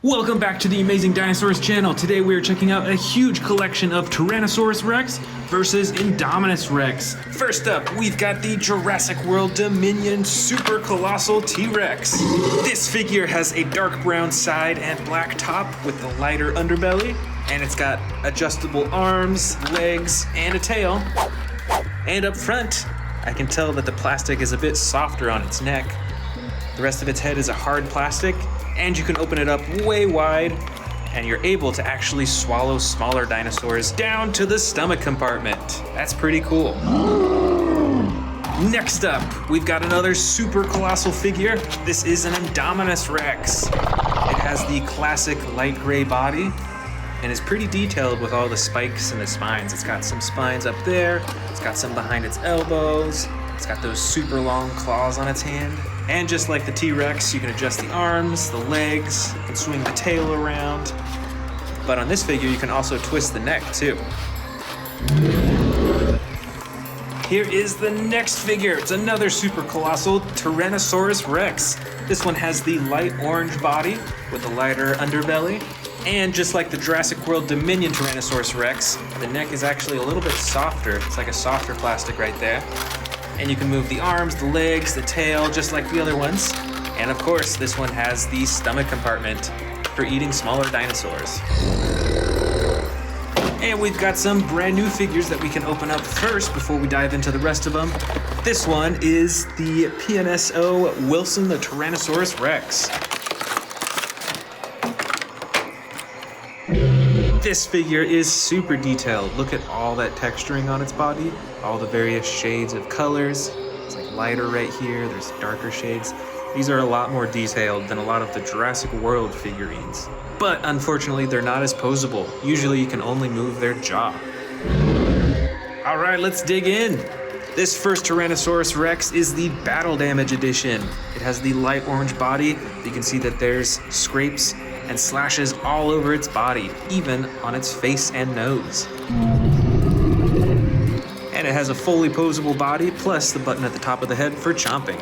Welcome back to the Amazing Dinosaurs channel. Today we are checking out a huge collection of Tyrannosaurus Rex versus Indominus Rex. First up, we've got the Jurassic World Dominion Super Colossal T-Rex. This figure has a dark brown side and black top with a lighter underbelly, and it's got adjustable arms, legs, and a tail. And up front, I can tell that the plastic is a bit softer on its neck. The rest of its head is a hard plastic, and you can open it up way wide, and you're able to actually swallow smaller dinosaurs down to the stomach compartment. That's pretty cool. Next up, we've got another super colossal figure. This is an Indominus Rex. It has the classic light gray body and is pretty detailed with all the spikes and the spines. It's got some spines up there, it's got some behind its elbows, it's got those super long claws on its hand. And just like the T-Rex, you can adjust the arms, the legs, you can swing the tail around. But on this figure, you can also twist the neck too. Here is the next figure. It's another super colossal Tyrannosaurus Rex. This one has the light orange body with a lighter underbelly. And just like the Jurassic World Dominion Tyrannosaurus Rex, the neck is actually a little bit softer. It's like a softer plastic right there. And you can move the arms, the legs, the tail, just like the other ones. And of course, this one has the stomach compartment for eating smaller dinosaurs. And we've got some brand new figures that we can open up first before we dive into the rest of them. This one is the PNSO Wilson, the Tyrannosaurus Rex. This figure is super detailed. Look at all that texturing on its body, all the various shades of colors. It's like lighter right here, there's darker shades. These are a lot more detailed than a lot of the Jurassic World figurines. But unfortunately, they're not as posable. Usually you can only move their jaw. All right, let's dig in. This first Tyrannosaurus Rex is the Battle Damage Edition. It has the light orange body. You can see that there's scrapes and slashes all over its body, even on its face and nose. And it has a fully posable body, plus the button at the top of the head for chomping.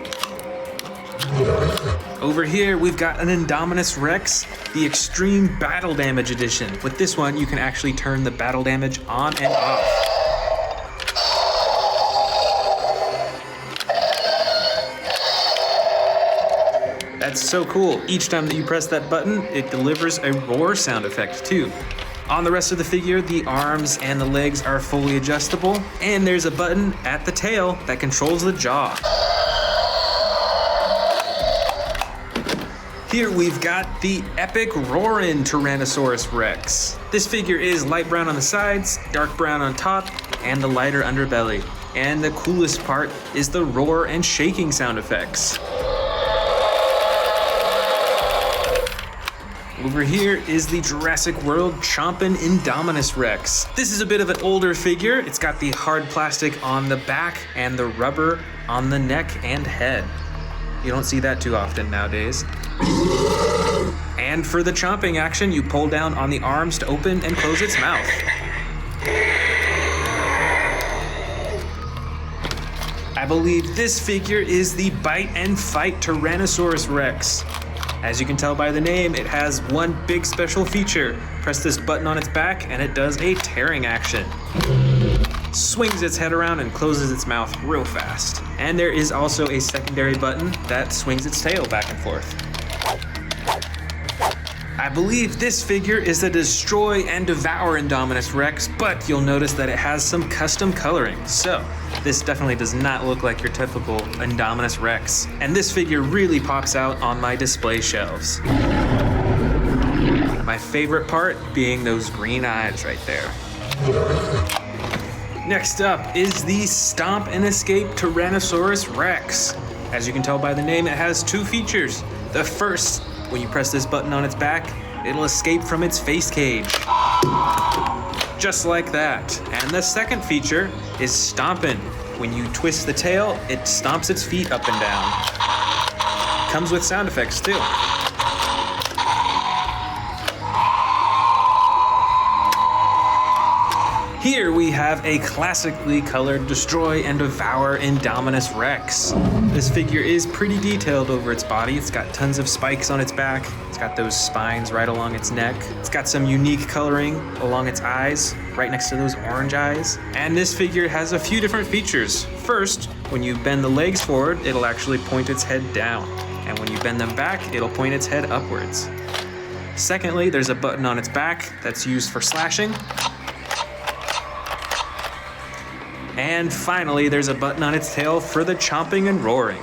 Over here, we've got an Indominus Rex, the Extreme Battle Damage Edition. With this one, you can actually turn the battle damage on and off. That's so cool. Each time that you press that button, it delivers a roar sound effect too. On the rest of the figure, the arms and the legs are fully adjustable, and there's a button at the tail that controls the jaw. Here we've got the epic Roarin' Tyrannosaurus Rex. This figure is light brown on the sides, dark brown on top, and the lighter underbelly. And the coolest part is the roar and shaking sound effects. Over here is the Jurassic World Chompin' Indominus Rex. This is a bit of an older figure. It's got the hard plastic on the back and the rubber on the neck and head. You don't see that too often nowadays. And for the chomping action, you pull down on the arms to open and close its mouth. I believe this figure is the Bite and Fight Tyrannosaurus Rex. As you can tell by the name, it has one big special feature. Press this button on its back and it does a tearing action. Swings its head around and closes its mouth real fast. And there is also a secondary button that swings its tail back and forth. I believe this figure is the Destroy and Devour Indominus Rex, but you'll notice that it has some custom coloring. So this definitely does not look like your typical Indominus Rex. And this figure really pops out on my display shelves. My favorite part being those green eyes right there. Next up is the Stomp and Escape Tyrannosaurus Rex. As you can tell by the name, it has two features. The first, when you press this button on its back, it'll escape from its face cage. Just like that. And the second feature is Stompin'. When you twist the tail, it stomps its feet up and down. Comes with sound effects too. Here we have a classically colored Destroy and Devour Indominus Rex. This figure is pretty detailed over its body. It's got tons of spikes on its back. It's got got those spines right along its neck. It's got some unique coloring along its eyes, right next to those orange eyes. And this figure has a few different features. First, when you bend the legs forward, it'll actually point its head down. And when you bend them back, it'll point its head upwards. Secondly, there's a button on its back that's used for slashing. And finally, there's a button on its tail for the chomping and roaring.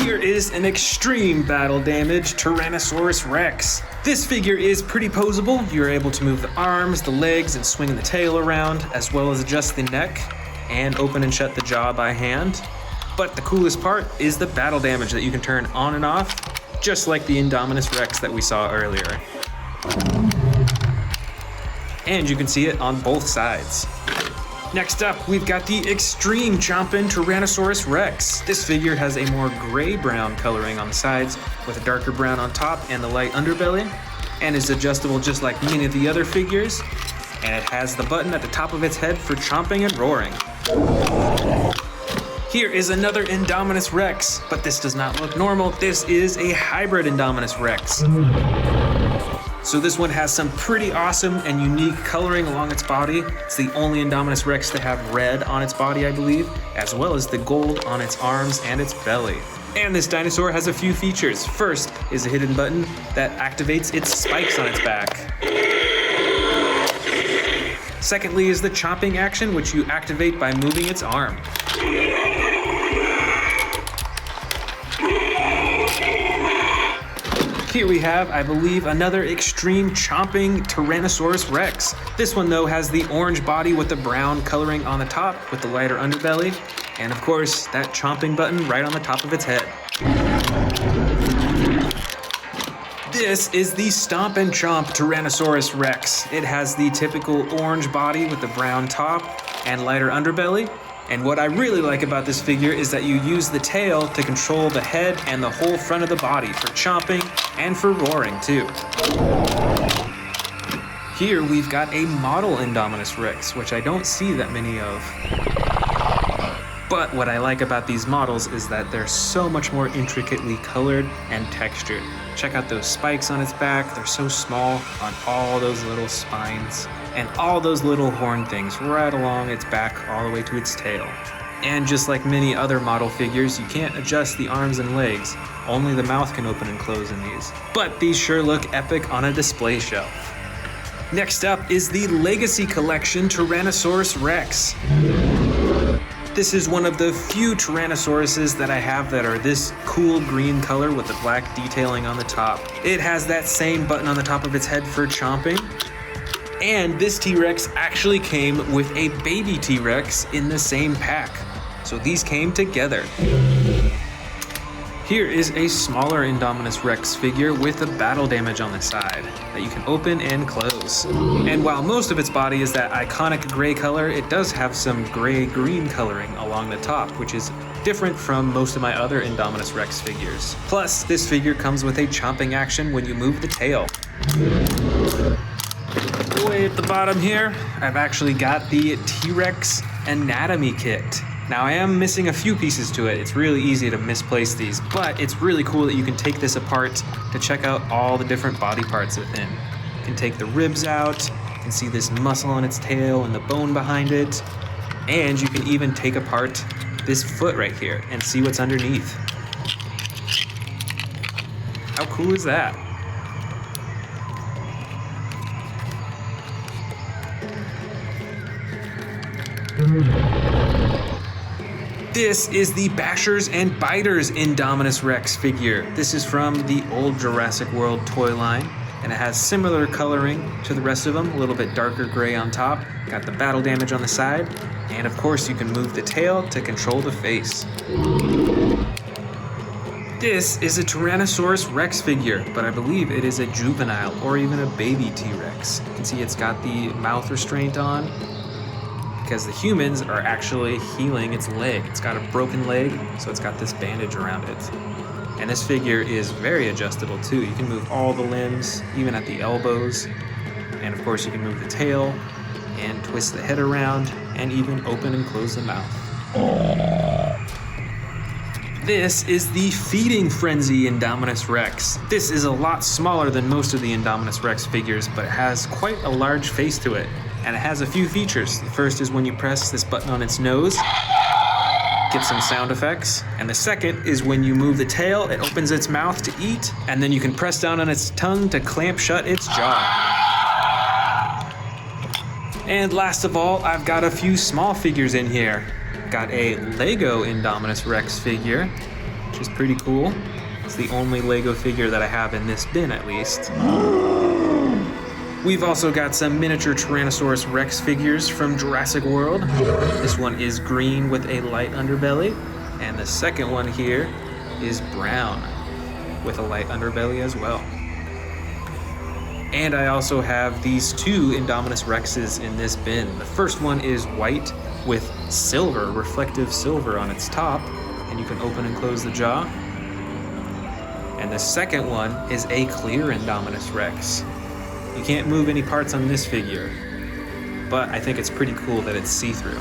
Here is an extreme battle damage Tyrannosaurus Rex. This figure is pretty poseable. You're able to move the arms, the legs, and swing the tail around, as well as adjust the neck and open and shut the jaw by hand. But the coolest part is the battle damage that you can turn on and off, just like the Indominus Rex that we saw earlier. And you can see it on both sides. Next up, we've got the extreme chomping Tyrannosaurus Rex. This figure has a more gray-brown coloring on the sides with a darker brown on top and the light underbelly, and is adjustable just like many of the other figures. And it has the button at the top of its head for chomping and roaring. Here is another Indominus Rex, but this does not look normal. This is a hybrid Indominus Rex. So this one has some pretty awesome and unique coloring along its body. It's the only Indominus Rex to have red on its body, I believe, as well as the gold on its arms and its belly. And this dinosaur has a few features. First is a hidden button that activates its spikes on its back. Secondly is the chomping action, which you activate by moving its arm. Here we have, I believe, another extreme chomping Tyrannosaurus Rex. This one, though, has the orange body with the brown coloring on the top with the lighter underbelly. And of course, that chomping button right on the top of its head. This is the Stomp and Chomp Tyrannosaurus Rex. It has the typical orange body with the brown top and lighter underbelly. And what I really like about this figure is that you use the tail to control the head and the whole front of the body for chomping and for roaring too. Here we've got a model Indominus Rex, which I don't see that many of. But what I like about these models is that they're so much more intricately colored and textured. Check out those spikes on its back. They're so small on all those little spines and all those little horn things right along its back all the way to its tail. And just like many other model figures, you can't adjust the arms and legs. Only the mouth can open and close in these. But these sure look epic on a display shelf. Next up is the Legacy Collection Tyrannosaurus Rex. This is one of the few Tyrannosauruses that I have that are this cool green color with the black detailing on the top. It has that same button on the top of its head for chomping. And this T-Rex actually came with a baby T-Rex in the same pack. So these came together. Here is a smaller Indominus Rex figure with the battle damage on the side that you can open and close. And while most of its body is that iconic gray color, it does have some gray-green coloring along the top, which is different from most of my other Indominus Rex figures. Plus, this figure comes with a chomping action when you move the tail. Way at the bottom here, I've actually got the T-Rex anatomy kit. Now I am missing a few pieces to it. It's really easy to misplace these, but it's really cool that you can take this apart to check out all the different body parts within. You can take the ribs out, you can see this muscle on its tail and the bone behind it, and you can even take apart this foot right here and see what's underneath. How cool is that? This is the Bashers and Biters Indominus Rex figure. This is from the old Jurassic World toy line, and it has similar coloring to the rest of them, a little bit darker gray on top, got the battle damage on the side, and of course you can move the tail to control the face. This is a Tyrannosaurus Rex figure, but I believe it is a juvenile or even a baby T-Rex. You can see it's got the mouth restraint on, because the humans are actually healing its leg. It's got a broken leg, so it's got this bandage around it. And this figure is very adjustable too. You can move all the limbs, even at the elbows. And of course you can move the tail and twist the head around and even open and close the mouth. this is the Feeding Frenzy Indominus Rex. This is a lot smaller than most of the Indominus Rex figures, but it has quite a large face to it. And it has a few features. The first is when you press this button on its nose, get some sound effects. And the second is when you move the tail, it opens its mouth to eat, and then you can press down on its tongue to clamp shut its jaw. And last of all, I've got a few small figures in here. Got a Lego Indominus Rex figure, which is pretty cool. It's the only Lego figure that I have in this bin, at least. We've also got some miniature Tyrannosaurus Rex figures from Jurassic World. This one is green with a light underbelly, and the second one here is brown with a light underbelly as well. And I also have these two Indominus Rexes in this bin. The first one is white with silver, reflective silver on its top, and you can open and close the jaw. And the second one is a clear Indominus Rex. You can't move any parts on this figure, but I think it's pretty cool that it's see-through.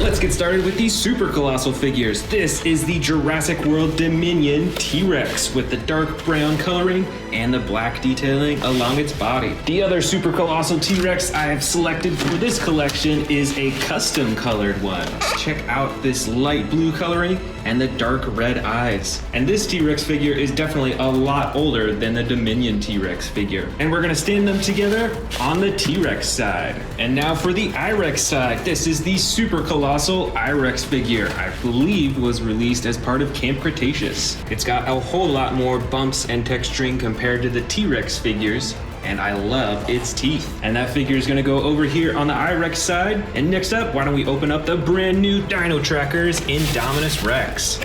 Let's get started with these super colossal figures. This is the Jurassic World Dominion T-Rex with the dark brown coloring and the black detailing along its body. The other super colossal T-Rex I have selected for this collection is a custom colored one. Check out this light blue coloring and the dark red eyes. And this T-Rex figure is definitely a lot older than the Dominion T-Rex figure. And we're gonna stand them together on the T-Rex side. And now for the I-Rex side. This is the super colossal I-Rex figure. I believe was released as part of Camp Cretaceous. It's got a whole lot more bumps and texturing compared to the T-Rex figures, and I love its teeth. And that figure is gonna go over here on the I-Rex side. And next up, why don't we open up the brand new Dino Trackers Indominus Rex.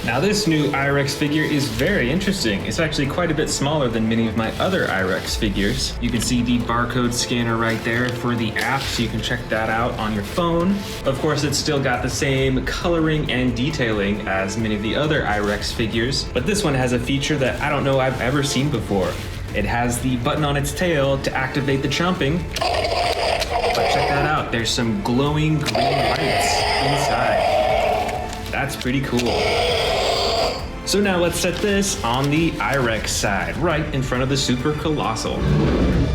Now this new I-Rex figure is very interesting. It's actually quite a bit smaller than many of my other I-Rex figures. You can see the barcode scanner right there for the app, so you can check that out on your phone. Of course, it's still got the same coloring and detailing as many of the other I-Rex figures, but this one has a feature that I don't know I've ever seen before. It has the button on its tail to activate the chomping. But check that out, there's some glowing green lights inside. That's pretty cool. So now let's set this on the I-Rex side, right in front of the Super Colossal.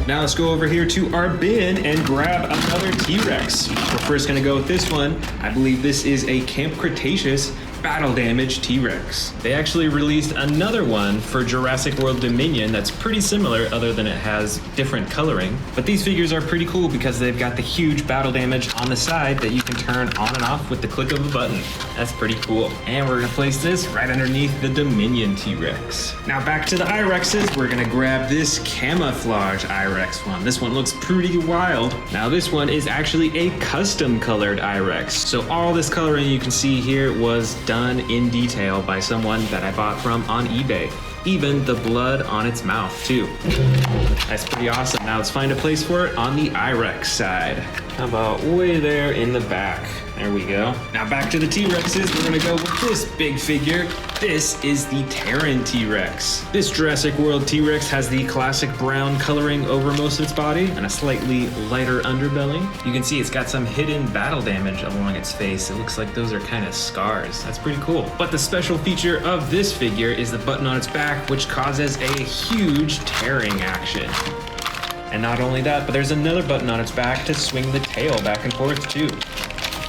Now let's go over here to our bin and grab another T-Rex. We're first gonna go with this one. I believe this is a Camp Cretaceous Battle Damage T-Rex. They actually released another one for Jurassic World Dominion that's pretty similar, other than it has different coloring. But these figures are pretty cool because they've got the huge battle damage on the side that you can turn on and off with the click of a button. That's pretty cool. And we're gonna place this right underneath the Dominion T-Rex. Now back to the I-Rexes, we're gonna grab this camouflage I-Rex one. This one looks pretty wild. Now this one is actually a custom colored I-Rex. So all this coloring you can see here was done in detail by someone that I bought from on eBay. Even the blood on its mouth too. That's pretty awesome. Now let's find a place for it on the I-Rex side. How about way there in the back? There we go. Now back to the T-Rexes, we're gonna go with this big figure. This is the Terran T-Rex. This Jurassic World T-Rex has the classic brown coloring over most of its body and a slightly lighter underbelly. You can see it's got some hidden battle damage along its face. It looks like those are kind of scars. That's pretty cool. But the special feature of this figure is the button on its back, which causes a huge tearing action. And not only that, but there's another button on its back to swing the tail back and forth too.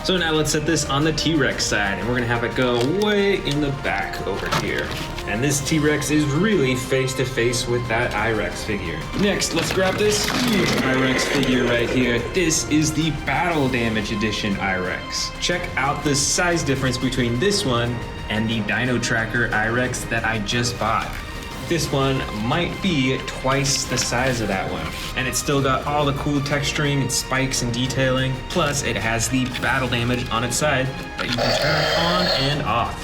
So now let's set this on the T-Rex side, and we're gonna have it go way in the back over here. And this T-Rex is really face to face with that I-Rex figure. Next, let's grab this huge I-Rex figure right here. This is the Battle Damage Edition I-Rex. Check out the size difference between this one and the Dino Tracker I-Rex that I just bought. This one might be twice the size of that one. And it's still got all the cool texturing and spikes and detailing. Plus it has the battle damage on its side that you can turn on and off.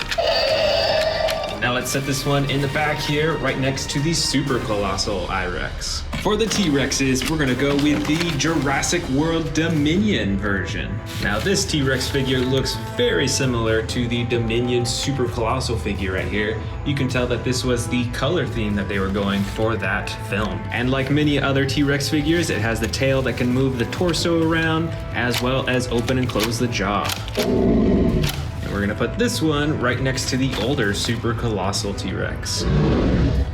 Now let's set this one in the back here, right next to the super colossal I-Rex. For the T-Rexes, we're gonna go with the Jurassic World Dominion version. Now this T-Rex figure looks very similar to the Dominion super colossal figure right here. You can tell that this was the color theme that they were going for that film. And like many other T-Rex figures, it has the tail that can move the torso around, as well as open and close the jaw. And we're gonna put this one right next to the older super colossal T-Rex.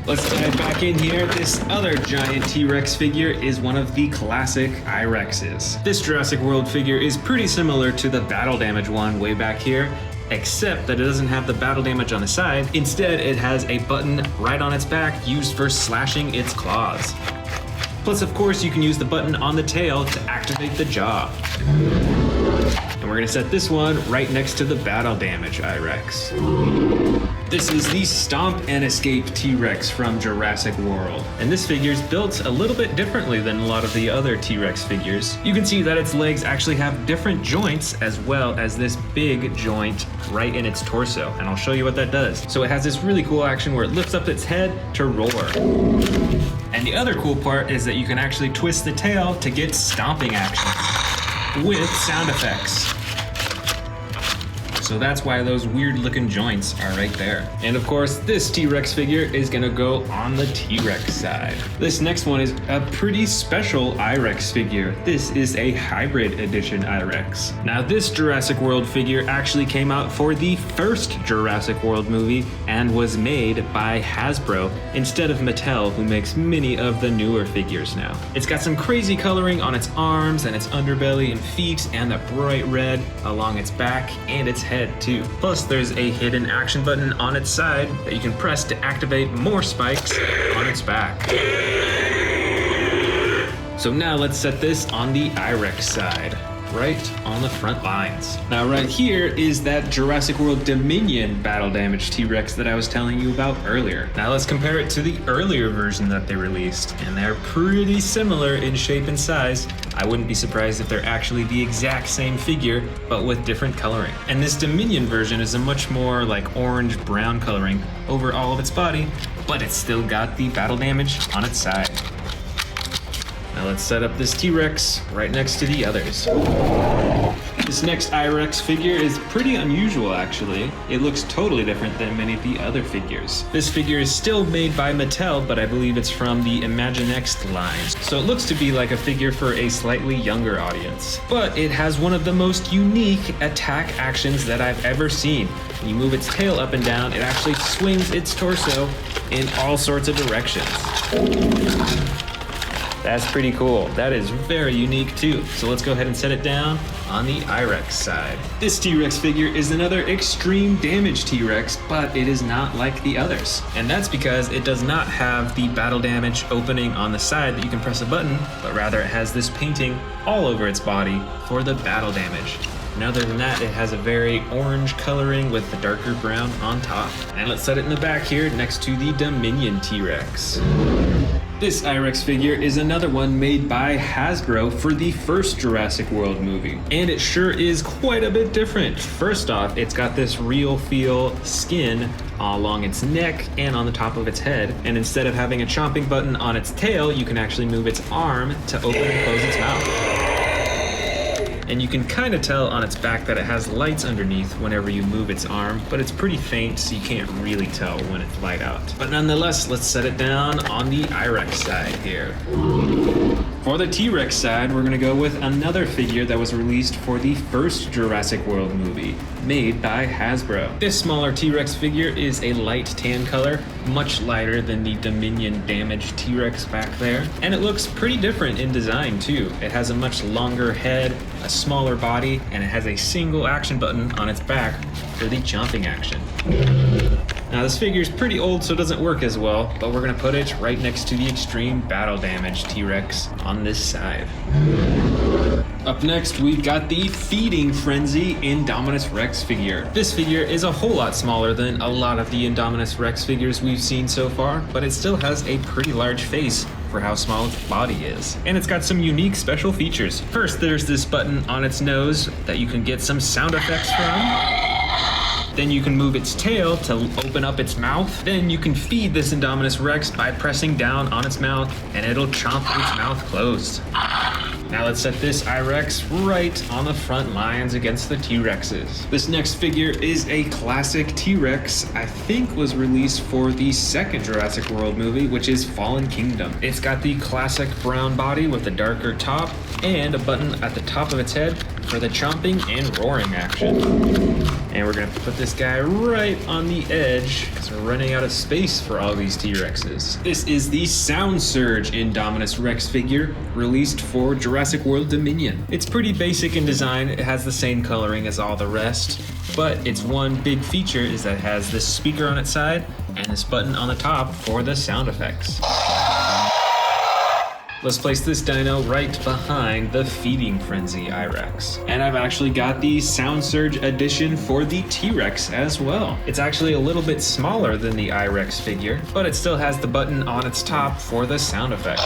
Let's dive back in here. This other giant T-Rex figure is one of the classic I-Rexes. This Jurassic World figure is pretty similar to the battle damage one way back here, except that it doesn't have the battle damage on the side. Instead, it has a button right on its back used for slashing its claws. Plus, of course, you can use the button on the tail to activate the jaw. And we're gonna set this one right next to the battle damage I-Rex. This is the Stomp and Escape T-Rex from Jurassic World. And this figure is built a little bit differently than a lot of the other T-Rex figures. You can see that its legs actually have different joints, as well as this big joint right in its torso. And I'll show you what that does. So it has this really cool action where it lifts up its head to roar. And the other cool part is that you can actually twist the tail to get stomping action with sound effects. So that's why those weird looking joints are right there. And of course, this T-Rex figure is gonna go on the T-Rex side. This next one is a pretty special I-Rex figure. This is a hybrid edition I-Rex. Now this Jurassic World figure actually came out for the first Jurassic World movie and was made by Hasbro instead of Mattel, who makes many of the newer figures now. It's got some crazy coloring on its arms and its underbelly and feet, and that bright red along its back and its head too. Plus there's a hidden action button on its side that you can press to activate more spikes on its back. So now let's set this on the I-Rex side, right on the front lines. Now right here is that Jurassic World Dominion battle damage T-Rex that I was telling you about earlier. Now let's compare it to the earlier version that they released, and they're pretty similar in shape and size. I wouldn't be surprised if they're actually the exact same figure, but with different coloring. And this Dominion version is a much more like orange-brown coloring over all of its body, but it's still got the battle damage on its side. Now let's set up this T-Rex right next to the others. This next I-Rex figure is pretty unusual actually. It looks totally different than many of the other figures. This figure is still made by Mattel, but I believe it's from the Imaginext line. So it looks to be like a figure for a slightly younger audience. But it has one of the most unique attack actions that I've ever seen. When you move its tail up and down, it actually swings its torso in all sorts of directions. That's pretty cool. That is very unique too. So let's go ahead and set it down on the I-Rex side. This T-Rex figure is another extreme damage T-Rex, but it is not like the others. And that's because it does not have the battle damage opening on the side that you can press a button, but rather it has this painting all over its body for the battle damage. And other than that, it has a very orange coloring with the darker brown on top. And let's set it in the back here next to the Dominion T-Rex. This I-Rex figure is another one made by Hasbro for the first Jurassic World movie. And it sure is quite a bit different. First off, it's got this real feel skin along its neck and on the top of its head. And instead of having a chomping button on its tail, you can actually move its arm to open and close its mouth. And you can kind of tell on its back that it has lights underneath whenever you move its arm, but it's pretty faint, so you can't really tell when it's light out. But nonetheless, let's set it down on the I-Rex side here. For the T-Rex side, we're gonna go with another figure that was released for the first Jurassic World movie, made by Hasbro. This smaller T-Rex figure is a light tan color, much lighter than the Dominion damaged T-Rex back there. And it looks pretty different in design too. It has a much longer head, a smaller body, and it has a single action button on its back for the chomping action. Now this figure is pretty old, so it doesn't work as well, but we're gonna put it right next to the extreme battle damage T-Rex on this side. Up next, we've got the Feeding Frenzy Indominus Rex figure. This figure is a whole lot smaller than a lot of the Indominus Rex figures we've seen so far, but it still has a pretty large face for how small its body is. And it's got some unique special features. First, there's this button on its nose that you can get some sound effects from. Then you can move its tail to open up its mouth. Then you can feed this Indominus Rex by pressing down on its mouth, and it'll chomp its mouth closed. Now let's set this I-Rex right on the front lines against the T-Rexes. This next figure is a classic T-Rex, I think was released for the second Jurassic World movie, which is Fallen Kingdom. It's got the classic brown body with a darker top and a button at the top of its head for the chomping and roaring action. And we're gonna put this guy right on the edge because we're running out of space for all these T-Rexes. This is the Sound Surge Indominus Rex figure released for Jurassic World Dominion. It's pretty basic in design. It has the same coloring as all the rest, but its one big feature is that it has this speaker on its side and this button on the top for the sound effects. Let's place this dino right behind the Feeding Frenzy I-Rex. And I've actually got the Sound Surge edition for the T-Rex as well. It's actually a little bit smaller than the I-Rex figure, but it still has the button on its top for the sound effect.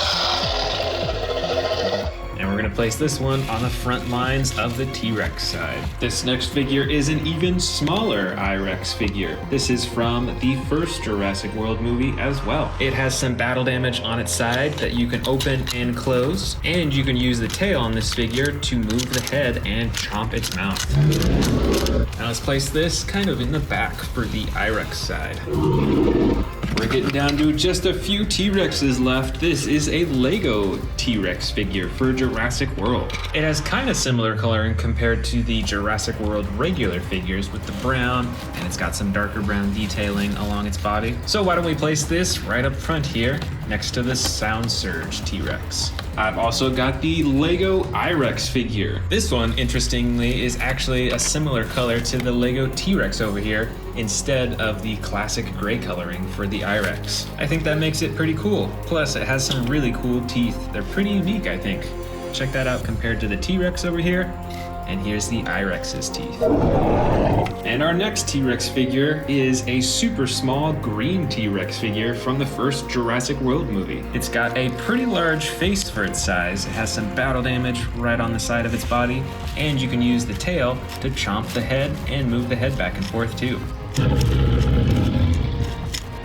And we're gonna place this one on the front lines of the T-Rex side. This next figure is an even smaller I-Rex figure. This is from the first Jurassic World movie as well. It has some battle damage on its side that you can open and close, and you can use the tail on this figure to move the head and chomp its mouth. Now let's place this kind of in the back for the I-Rex side. We're getting down to just a few T-Rexes left. This is a Lego T-Rex figure for Jurassic World. It has kind of similar coloring compared to the Jurassic World regular figures with the brown, and it's got some darker brown detailing along its body. So why don't we place this right up front here next to the Sound Surge T-Rex. I've also got the Lego I-Rex figure. This one, interestingly, is actually a similar color to the Lego T-Rex over here instead of the classic gray coloring for the I-Rex. I think that makes it pretty cool. Plus, it has some really cool teeth. They're pretty unique, I think. Check that out compared to the T-Rex over here. And here's the I-Rex's teeth. And our next T-Rex figure is a super small green T-Rex figure from the first Jurassic World movie. It's got a pretty large face for its size. It has some battle damage right on the side of its body, and you can use the tail to chomp the head and move the head back and forth too.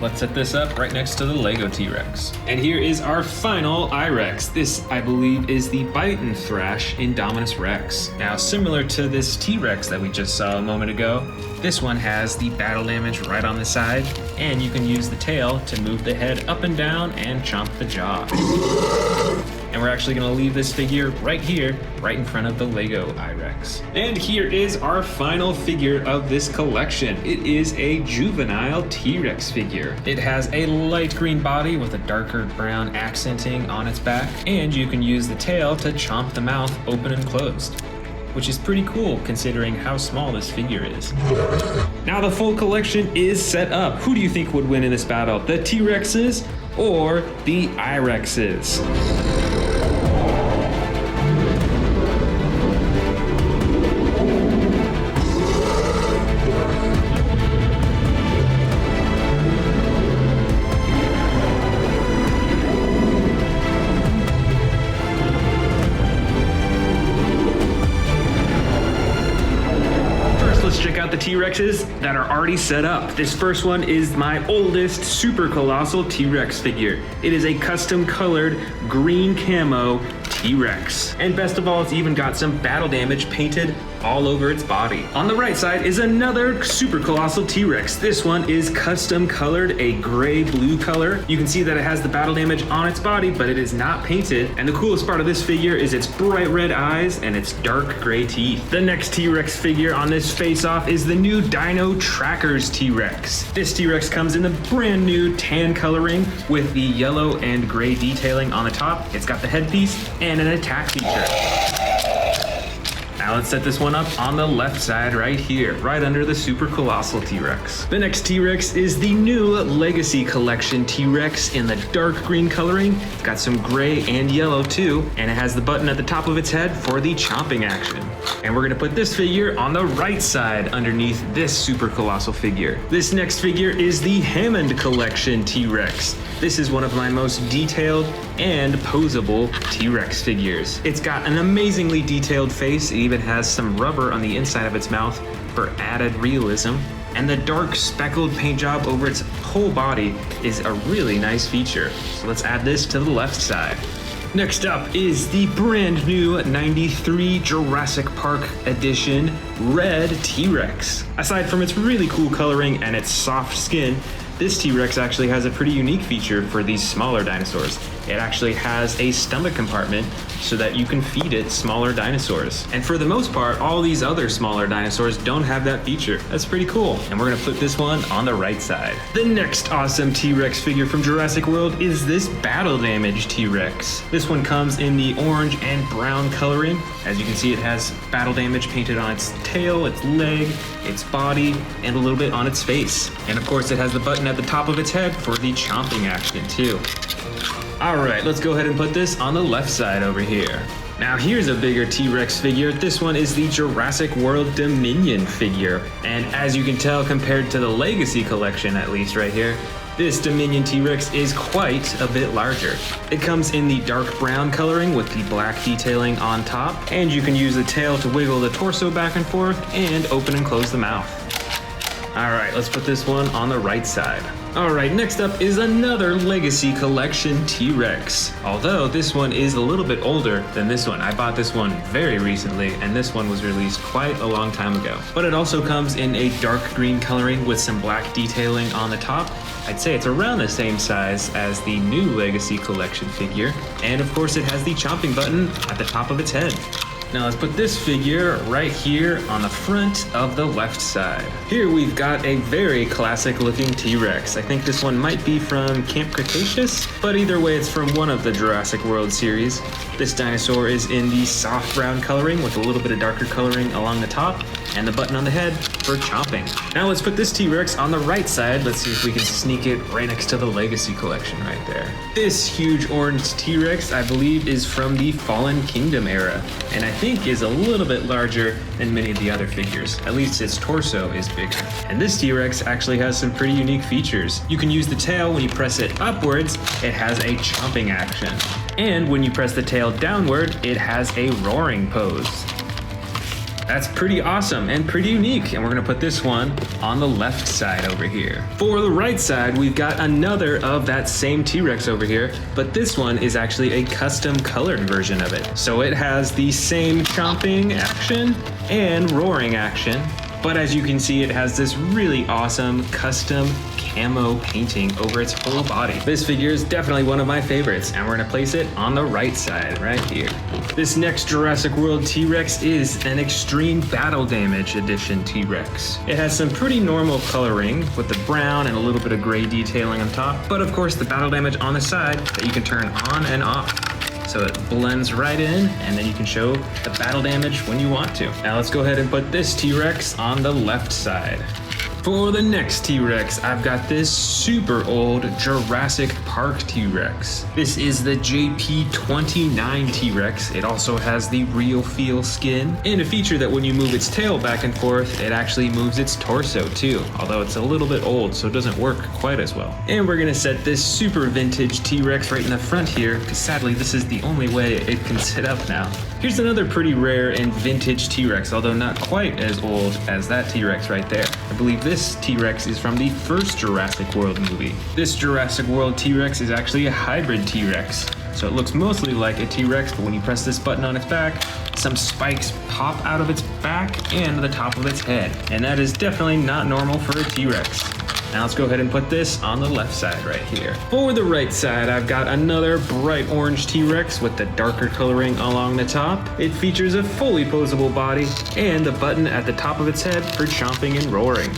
Let's set this up right next to the Lego T-Rex. And here is our final I-Rex. This, I believe, is the Bite and Thrash Indominus Rex. Now, similar to this T-Rex that we just saw a moment ago, this one has the battle damage right on the side, and you can use the tail to move the head up and down and chomp the jaw. And we're actually gonna leave this figure right here, right in front of the Lego I-Rex. And here is our final figure of this collection. It is a juvenile T-Rex figure. It has a light green body with a darker brown accenting on its back, and you can use the tail to chomp the mouth open and closed, which is pretty cool considering how small this figure is. Now the full collection is set up. Who do you think would win in this battle? The T-Rexes or the I-Rexes? Check out the T-Rexes that are already set up. This first one is my oldest super colossal T-Rex figure. It is a custom colored green camo T-Rex. And best of all, it's even got some battle damage painted all over its body. On the right side is another super colossal T-Rex. This one is custom colored a gray-blue color. You can see that it has the battle damage on its body, but it is not painted. And the coolest part of this figure is its bright red eyes and its dark gray teeth. The next T-Rex figure on this face-off is the new Dino Trackers T-Rex. This T-Rex comes in the brand new tan coloring with the yellow and gray detailing on the top. It's got the headpiece and an attack feature. Now let's set this one up on the left side right here, right under the super colossal T-Rex. The next T-Rex is the new Legacy Collection T-Rex in the dark green coloring. It's got some gray and yellow too, and it has the button at the top of its head for the chomping action. And we're gonna put this figure on the right side underneath this super colossal figure. This next figure is the Hammond Collection T-Rex. This is one of my most detailed and posable T-Rex figures. It's got an amazingly detailed face. It even has some rubber on the inside of its mouth for added realism. and the dark speckled paint job over its whole body is a really nice feature. So let's add this to the left side. Next up is the brand new 93 Jurassic Park edition red T-Rex. Aside from its really cool coloring and its soft skin, this T-Rex actually has a pretty unique feature for these smaller dinosaurs. It actually has a stomach compartment so that you can feed it smaller dinosaurs. And for the most part, all these other smaller dinosaurs don't have that feature. That's pretty cool. And we're gonna put this one on the right side. The next awesome T-Rex figure from Jurassic World is this battle damage T-Rex. This one comes in the orange and brown coloring. As you can see, it has battle damage painted on its tail, its leg, its body, and a little bit on its face. And of course, it has the button at the top of its head for the chomping action too. All right, let's go ahead and put this on the left side over here. Now here's a bigger T-Rex figure. This one is the Jurassic World Dominion figure. And as you can tell, compared to the Legacy collection, at least right here, this Dominion T-Rex is quite a bit larger. It comes in the dark brown coloring with the black detailing on top, and you can use the tail to wiggle the torso back and forth and open and close the mouth. All right, let's put this one on the right side. All right, next up is another Legacy Collection T-Rex. Although this one is a little bit older than this one. I bought this one very recently, and this one was released quite a long time ago. But it also comes in a dark green coloring with some black detailing on the top. I'd say it's around the same size as the new Legacy Collection figure. And of course, it has the chomping button at the top of its head. Now let's put this figure right here on the front of the left side. Here we've got a very classic looking T-Rex. I think this one might be from Camp Cretaceous, but either way it's from one of the Jurassic World series. This dinosaur is in the soft brown coloring with a little bit of darker coloring along the top and the button on the head for chomping. Now let's put this T-Rex on the right side. Let's see if we can sneak it right next to the Legacy collection right there. This huge orange T-Rex, I believe, is from the Fallen Kingdom era, and I think is a little bit larger than many of the other figures. At least its torso is bigger. And this T-Rex actually has some pretty unique features. You can use the tail when you press it upwards, it has a chomping action. And when you press the tail downward, it has a roaring pose. That's pretty awesome and pretty unique, and we're gonna put this one on the left side over here. For the right side, we've got another of that same T-Rex over here, but this one is actually a custom colored version of it. So it has the same chomping action and roaring action, but as you can see, it has this really awesome custom camo painting over its whole body. This figure is definitely one of my favorites, and we're gonna place it on the right side right here. This next Jurassic World T-Rex is an Extreme Battle Damage Edition T-Rex. It has some pretty normal coloring with the brown and a little bit of gray detailing on top, but of course the battle damage on the side that you can turn on and off. So it blends right in, and then you can show the battle damage when you want to. Now let's go ahead and put this T-Rex on the left side. For the next T-Rex, I've got this super old Jurassic Park T-Rex. This is the JP29 T-Rex. It also has the real feel skin and a feature that when you move its tail back and forth, it actually moves its torso too, although it's a little bit old, so it doesn't work quite as well. And we're gonna set this super vintage T-Rex right in the front here, because sadly this is the only way it can sit up now. Here's another pretty rare and vintage T-Rex, although not quite as old as that T-Rex right there. I believe this T-Rex is from the first Jurassic World movie. This Jurassic World T-Rex is actually a hybrid T-Rex. So it looks mostly like a T-Rex, but when you press this button on its back, some spikes pop out of its back and the top of its head. And that is definitely not normal for a T-Rex. Now let's go ahead and put this on the left side right here. For the right side, I've got another bright orange T-Rex with the darker coloring along the top. It features a fully posable body and the button at the top of its head for chomping and roaring.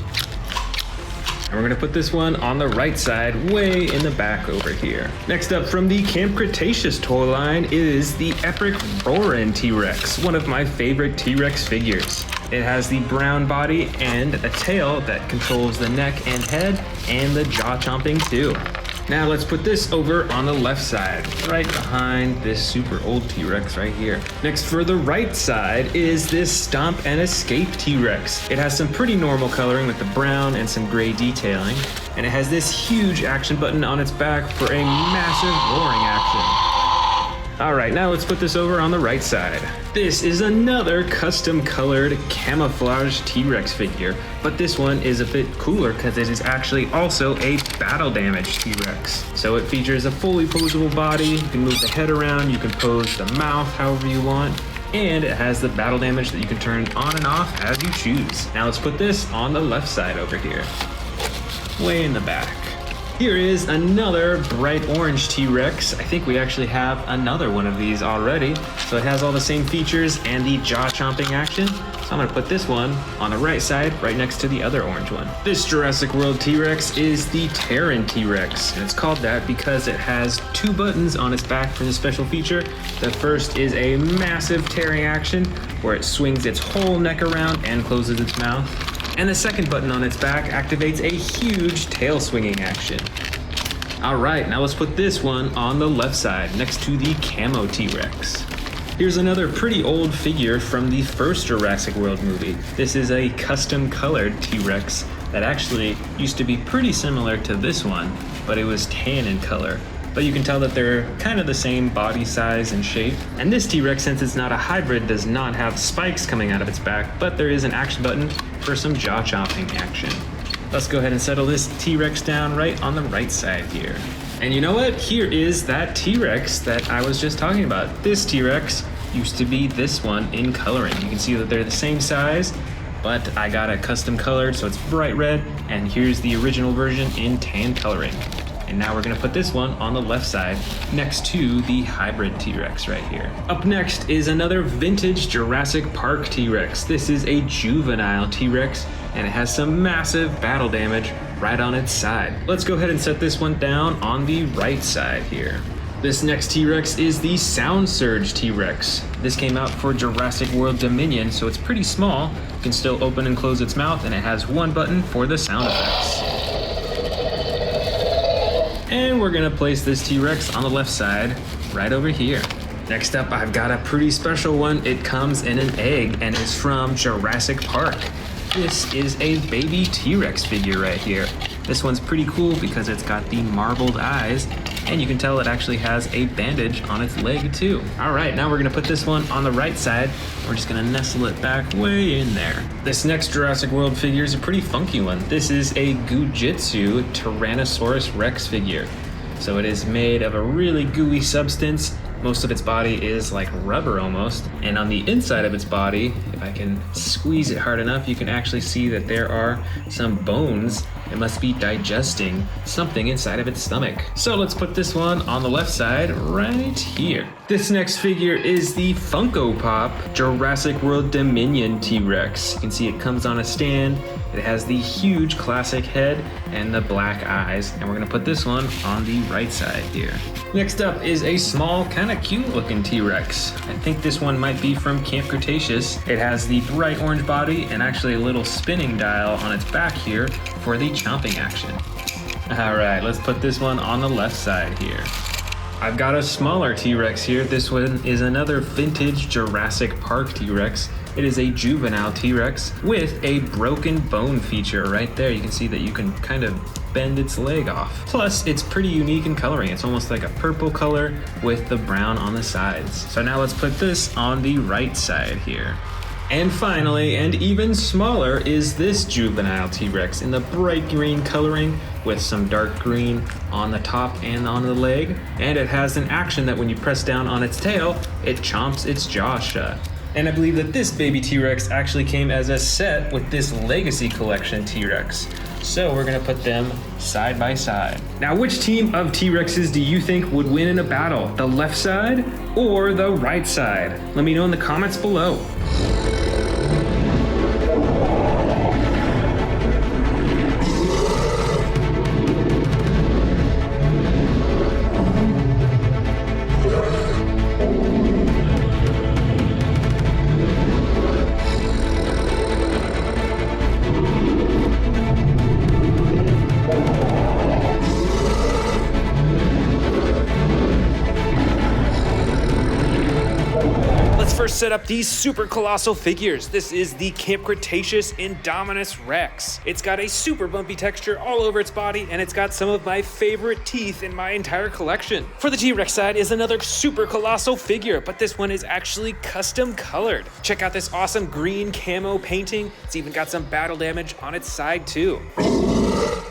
And we're gonna put this one on the right side, way in the back over here. Next up from the Camp Cretaceous toy line is the Epic Roarin' T-Rex, one of my favorite T-Rex figures. It has the brown body and a tail that controls the neck and head and the jaw chomping too. Now let's put this over on the left side, right behind this super old T-Rex right here. Next for the right side is this Stomp and Escape T-Rex. It has some pretty normal coloring with the brown and some gray detailing, and it has this huge action button on its back for a massive roaring action. All right, now let's put this over on the right side. This is another custom colored camouflage T-Rex figure, but this one is a bit cooler because it is actually also a battle damage T-Rex. So it features a fully posable body, you can move the head around, you can pose the mouth however you want, and it has the battle damage that you can turn on and off as you choose. Now let's put this on the left side over here, way in the back. Here is another bright orange T-Rex. I think we actually have another one of these already. So it has all the same features and the jaw chomping action. So I'm gonna put this one on the right side, right next to the other orange one. This Jurassic World T-Rex is the Terran T-Rex. And it's called that because it has 2 buttons on its back for the special feature. The first is a massive tearing action where it swings its whole neck around and closes its mouth. And the second button on its back activates a huge tail swinging action. All right, now let's put this one on the left side next to the Camo T-Rex. Here's another pretty old figure from the first Jurassic World movie. This is a custom colored T-Rex that actually used to be pretty similar to this one, but it was tan in color. But you can tell that they're kind of the same body size and shape. And this T-Rex, since it's not a hybrid, does not have spikes coming out of its back, but there is an action button for some jaw chopping action. Let's go ahead and settle this T-Rex down right on the right side here. And you know what? Here is that T-Rex that I was just talking about. This T-Rex used to be this one in coloring. You can see that they're the same size, but I got it custom colored, so it's bright red, and here's the original version in tan coloring. And now we're gonna put this one on the left side next to the hybrid T-Rex right here. Up next is another vintage Jurassic Park T-Rex. This is a juvenile T-Rex, and it has some massive battle damage right on its side. Let's go ahead and set this one down on the right side here. This next T-Rex is the Sound Surge T-Rex. This came out for Jurassic World Dominion, so it's pretty small. You can still open and close its mouth, and it has one button for the sound effects. And we're gonna place this T-Rex on the left side, right over here. Next up, I've got a pretty special one. It comes in an egg and is from Jurassic Park. This is a baby T-Rex figure right here. This one's pretty cool because it's got the marbled eyes, and you can tell it actually has a bandage on its leg too. All right, now we're gonna put this one on the right side. We're just gonna nestle it back way in there. This next Jurassic World figure is a pretty funky one. This is a Gujitsu Tyrannosaurus Rex figure. So it is made of a really gooey substance. Most of its body is like rubber almost. And on the inside of its body, if I can squeeze it hard enough, you can actually see that there are some bones. It must be digesting something inside of its stomach. So let's put this one on the left side right here. This next figure is the Funko Pop Jurassic World Dominion T-Rex. You can see it comes on a stand. It has the huge classic head and the black eyes, and we're gonna put this one on the right side here. Next up is a small, kind of cute looking T-Rex. I think this one might be from Camp Cretaceous. It has the bright orange body and actually a little spinning dial on its back here for the chomping action. All right, let's put this one on the left side here. I've got a smaller T-Rex here. This one is another vintage Jurassic Park T-Rex. It is a juvenile T-Rex with a broken bone feature right there. You can see that you can kind of bend its leg off. Plus, it's pretty unique in coloring. It's almost like a purple color with the brown on the sides. So now let's put this on the right side here. And finally, and even smaller, is this juvenile T-Rex in the bright green coloring with some dark green on the top and on the leg. And it has an action that when you press down on its tail, it chomps its jaw shut. And I believe that this baby T-Rex actually came as a set with this Legacy Collection T-Rex. So we're gonna put them side by side. Now, which team of T-Rexes do you think would win in a battle? The left side or the right side? Let me know in the comments below. set up these super colossal figures. This is the Camp Cretaceous Indominus Rex. It's got a super bumpy texture all over its body, and it's got some of my favorite teeth in my entire collection. For the T-Rex side is another super colossal figure, but this one is actually custom colored. Check out this awesome green camo painting. It's even got some battle damage on its side too.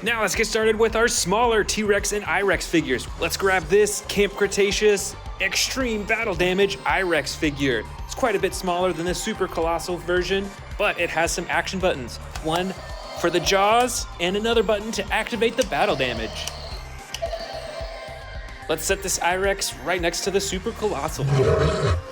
Now let's get started with our smaller T-Rex and I-Rex figures. Let's grab this Camp Cretaceous Extreme Battle Damage I-Rex figure. It's quite a bit smaller than the super colossal version, but it has some action buttons. One for the jaws and another button to activate the battle damage. Let's set this I-Rex right next to the super colossal.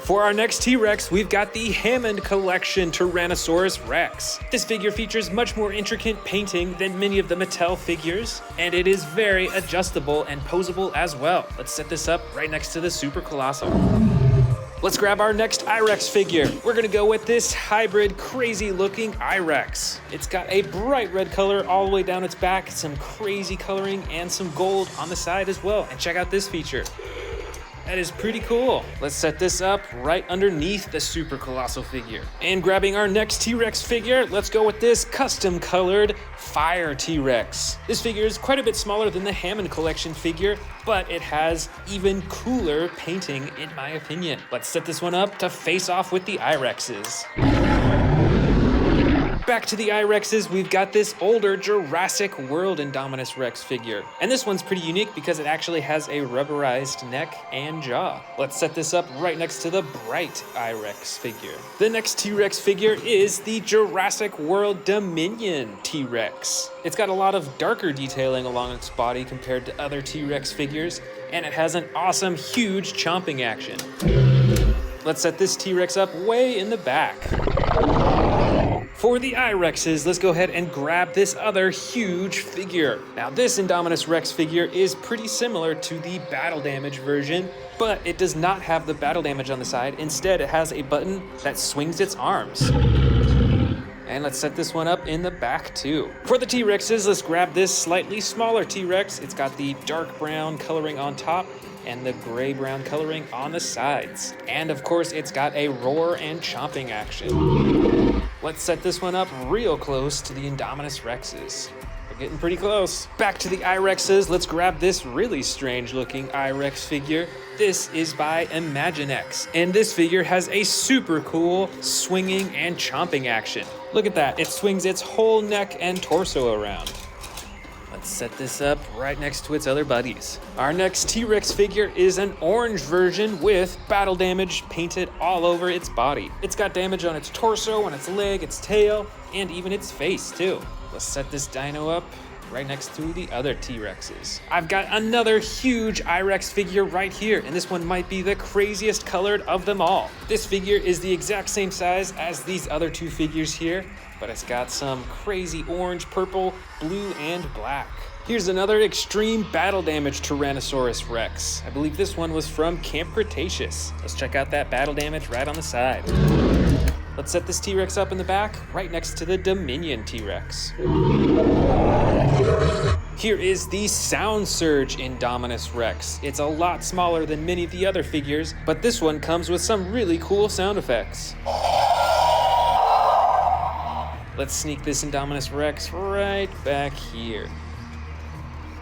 For our next T-Rex, we've got the Hammond Collection Tyrannosaurus Rex. This figure features much more intricate painting than many of the Mattel figures, and it is very adjustable and posable as well. Let's set this up right next to the super colossal. Let's grab our next I-Rex figure. We're gonna go with this hybrid, crazy looking I-Rex. It's got a bright red color all the way down its back, some crazy coloring, and some gold on the side as well. And check out this feature. That is pretty cool. Let's set this up right underneath the super colossal figure. And grabbing our next T-Rex figure, let's go with this custom colored Fire T-Rex. This figure is quite a bit smaller than the Hammond Collection figure, but it has even cooler painting in my opinion. Let's set this one up to face off with the I-Rexes. Back to the I-Rexes, we've got this older Jurassic World Indominus Rex figure. And this one's pretty unique because it actually has a rubberized neck and jaw. Let's set this up right next to the bright I-Rex figure. The next T-Rex figure is the Jurassic World Dominion T-Rex. It's got a lot of darker detailing along its body compared to other T-Rex figures, and it has an awesome, huge chomping action. Let's set this T-Rex up way in the back. For the I-Rexes, let's go ahead and grab this other huge figure. Now this Indominus Rex figure is pretty similar to the battle damage version, but it does not have the battle damage on the side. Instead, it has a button that swings its arms. And let's set this one up in the back too. For the T-Rexes, let's grab this slightly smaller T-Rex. It's got the dark brown coloring on top and the gray-brown coloring on the sides. And of course, it's got a roar and chomping action. Let's set this one up real close to the Indominus Rexes. We're getting pretty close. Back to the I-Rexes, let's grab this really strange looking I-Rex figure. This is by Imaginext, and this figure has a super cool swinging and chomping action. Look at that, it swings its whole neck and torso around. Let's set this up right next to its other buddies. Our next T-Rex figure is an orange version with battle damage painted all over its body. It's got damage on its torso, on its leg, its tail, and even its face too. Let's set this dino up right next to the other T-Rexes. I've got another huge I-Rex figure right here, and this one might be the craziest colored of them all. This figure is the exact same size as these other two figures here, but it's got some crazy orange, purple, blue, and black. Here's another extreme battle damage Tyrannosaurus Rex. I believe this one was from Camp Cretaceous. Let's check out that battle damage right on the side. Let's set this T-Rex up in the back, right next to the Dominion T-Rex. Here is the Sound Surge Indominus Rex. It's a lot smaller than many of the other figures, but this one comes with some really cool sound effects. Let's sneak this Indominus Rex right back here.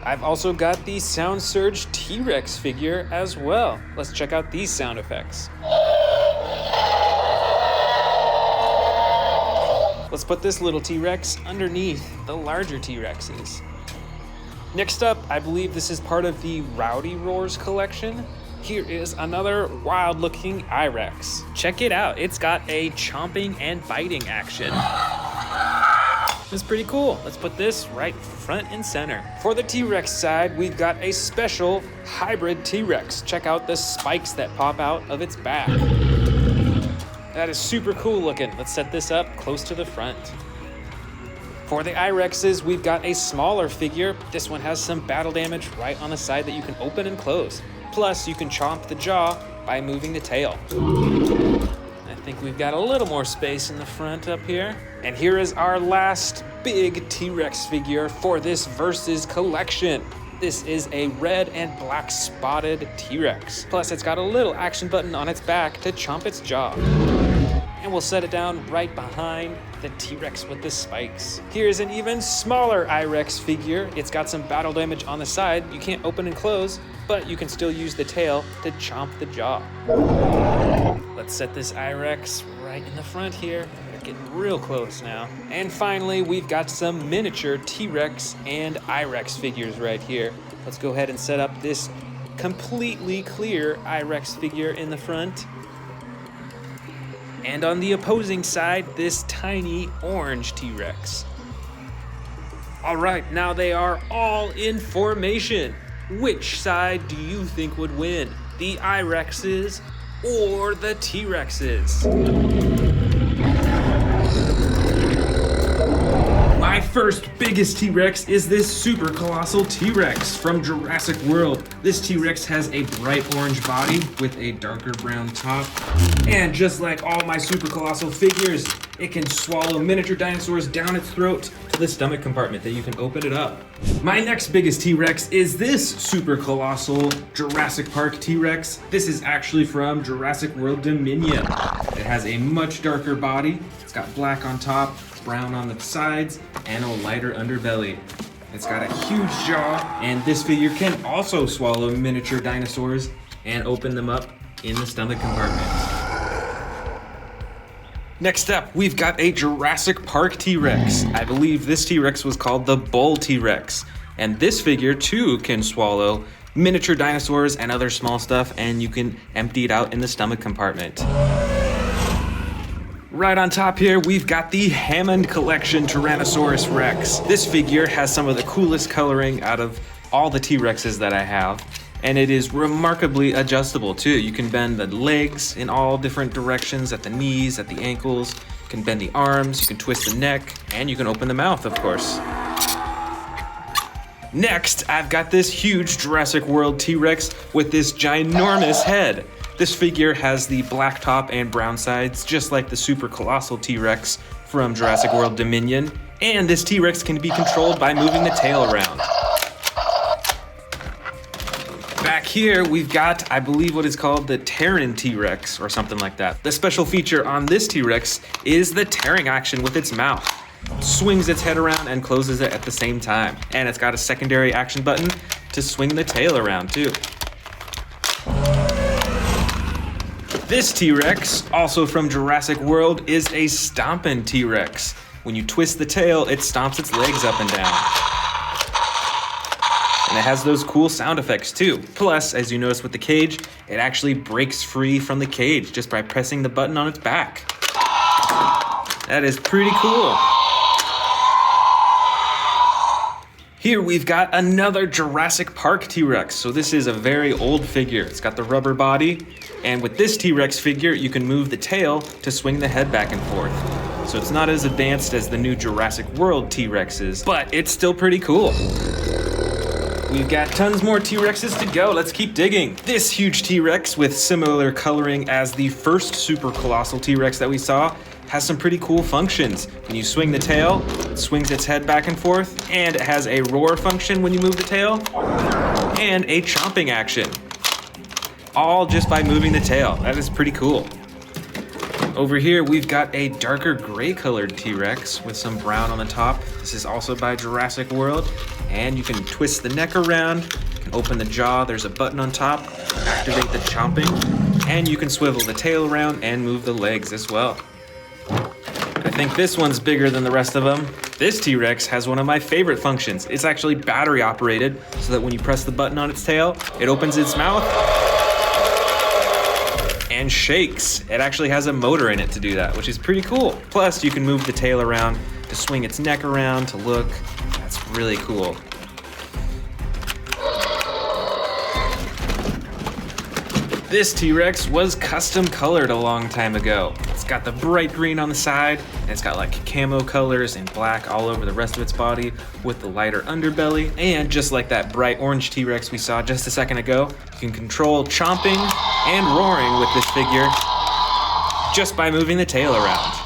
I've also got the Sound Surge T-Rex figure as well. Let's check out these sound effects. Let's put this little T-Rex underneath the larger T-Rexes. Next up, I believe this is part of the Rowdy Roars collection. Here is another wild-looking I-Rex. Check it out, it's got a chomping and biting action. It's pretty cool. Let's put this right front and center. For the T-Rex side, we've got a special hybrid T-Rex. Check out the spikes that pop out of its back. That is super cool looking. Let's set this up close to the front. For the I-Rexes, we've got a smaller figure. This one has some battle damage right on the side that you can open and close. Plus, you can chomp the jaw by moving the tail. I think we've got a little more space in the front up here. And here is our last big T-Rex figure for this Versus collection. This is a red and black spotted T-Rex. Plus, it's got a little action button on its back to chomp its jaw. and we'll set it down right behind the T-Rex with the spikes. Here's an even smaller I-Rex figure. It's got some battle damage on the side. You can't open and close, but you can still use the tail to chomp the jaw. Let's set this I-Rex right in the front here. We're getting real close now. And finally, we've got some miniature T-Rex and I-Rex figures right here. Let's go ahead and set up this completely clear I-Rex figure in the front. And on the opposing side, this tiny orange T-Rex. All right, now they are all in formation. Which side do you think would win? The I-Rexes or the T-Rexes? My first biggest T-Rex is this super colossal T-Rex from Jurassic World. This T-Rex has a bright orange body with a darker brown top. And just like all my super colossal figures, it can swallow miniature dinosaurs down its throat to the stomach compartment that you can open it up. My next biggest T-Rex is this super colossal Jurassic Park T-Rex. This is actually from Jurassic World Dominion. It has a much darker body. It's got black on top, brown on the sides, and a lighter underbelly. It's got a huge jaw, and this figure can also swallow miniature dinosaurs and open them up in the stomach compartment. Next up, we've got a Jurassic Park T-Rex. I believe this T-Rex was called the Bull T-Rex. And this figure too can swallow miniature dinosaurs and other small stuff, and you can empty it out in the stomach compartment. Right on top here, we've got the Hammond Collection Tyrannosaurus Rex. This figure has some of the coolest coloring out of all the T-Rexes that I have, and it is remarkably adjustable too. You can bend the legs in all different directions, at the knees, at the ankles. You can bend the arms, you can twist the neck, and you can open the mouth, of course. Next, I've got this huge Jurassic World T-Rex with this ginormous head. This figure has the black top and brown sides, just like the super colossal T-Rex from Jurassic World Dominion. And this T-Rex can be controlled by moving the tail around. Back here, we've got, I believe, what is called the Terran T-Rex, or something like that. The special feature on this T-Rex is the tearing action with its mouth. It swings its head around and closes it at the same time. And it's got a secondary action button to swing the tail around, too. This T-Rex, also from Jurassic World, is a stompin' T-Rex. When you twist the tail, it stomps its legs up and down. And it has those cool sound effects too. Plus, as you notice with the cage, it actually breaks free from the cage just by pressing the button on its back. That is pretty cool. Here we've got another Jurassic Park T-Rex. So this is a very old figure. It's got the rubber body. And with this T-Rex figure, you can move the tail to swing the head back and forth. So it's not as advanced as the new Jurassic World T-Rexes, but it's still pretty cool. We've got tons more T-Rexes to go. Let's keep digging. This huge T-Rex with similar coloring as the first super colossal T-Rex that we saw has some pretty cool functions. When you swing the tail, it swings its head back and forth, and it has a roar function when you move the tail, and a chomping action. All just by moving the tail. That is pretty cool. Over here, we've got a darker gray colored T-Rex with some brown on the top. This is also by Jurassic World, and you can twist the neck around, you can open the jaw, there's a button on top, activate the chomping, and you can swivel the tail around and move the legs as well. I think this one's bigger than the rest of them. This T-Rex has one of my favorite functions. It's actually battery operated, so that when you press the button on its tail, it opens its mouth and shakes. It actually has a motor in it to do that, which is pretty cool. Plus, you can move the tail around to swing its neck around to look. That's really cool. This T-Rex was custom colored a long time ago. It's got the bright green on the side, and it's got like camo colors and black all over the rest of its body with the lighter underbelly. And just like that bright orange T-Rex we saw just a second ago, you can control chomping and roaring with this figure just by moving the tail around.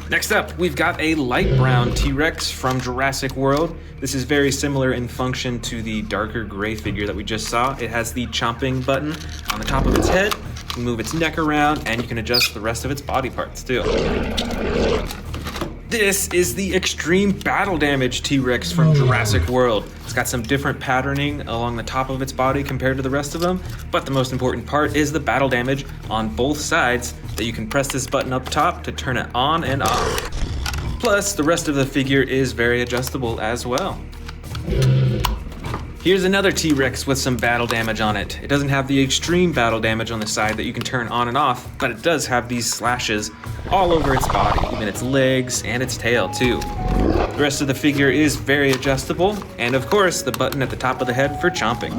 Next up, we've got a light brown T-Rex from Jurassic World. This is very similar in function to the darker gray figure that we just saw. It has the chomping button on the top of its head, You can move its neck around, and you can adjust the rest of its body parts too. This is the extreme battle damage T-Rex from Jurassic World. It's got some different patterning along the top of its body compared to the rest of them, but the most important part is the battle damage on both sides that you can press this button up top to turn it on and off. Plus, the rest of the figure is very adjustable as well. Here's another T-Rex with some battle damage on it. It doesn't have the extreme battle damage on the side that you can turn on and off, but it does have these slashes all over its body, even its legs and its tail too. The rest of the figure is very adjustable, and of course, the button at the top of the head for chomping.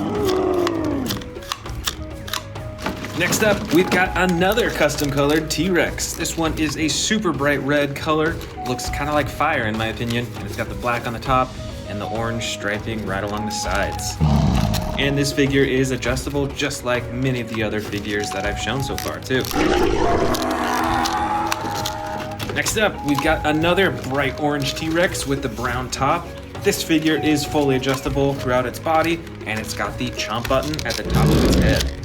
Next up, we've got another custom colored T-Rex. This one is a super bright red color. It looks kind of like fire in my opinion, and it's got the black on the top and the orange striping right along the sides. And this figure is adjustable just like many of the other figures that I've shown so far too. Next up, we've got another bright orange T-Rex with the brown top. This figure is fully adjustable throughout its body, and it's got the chomp button at the top of its head.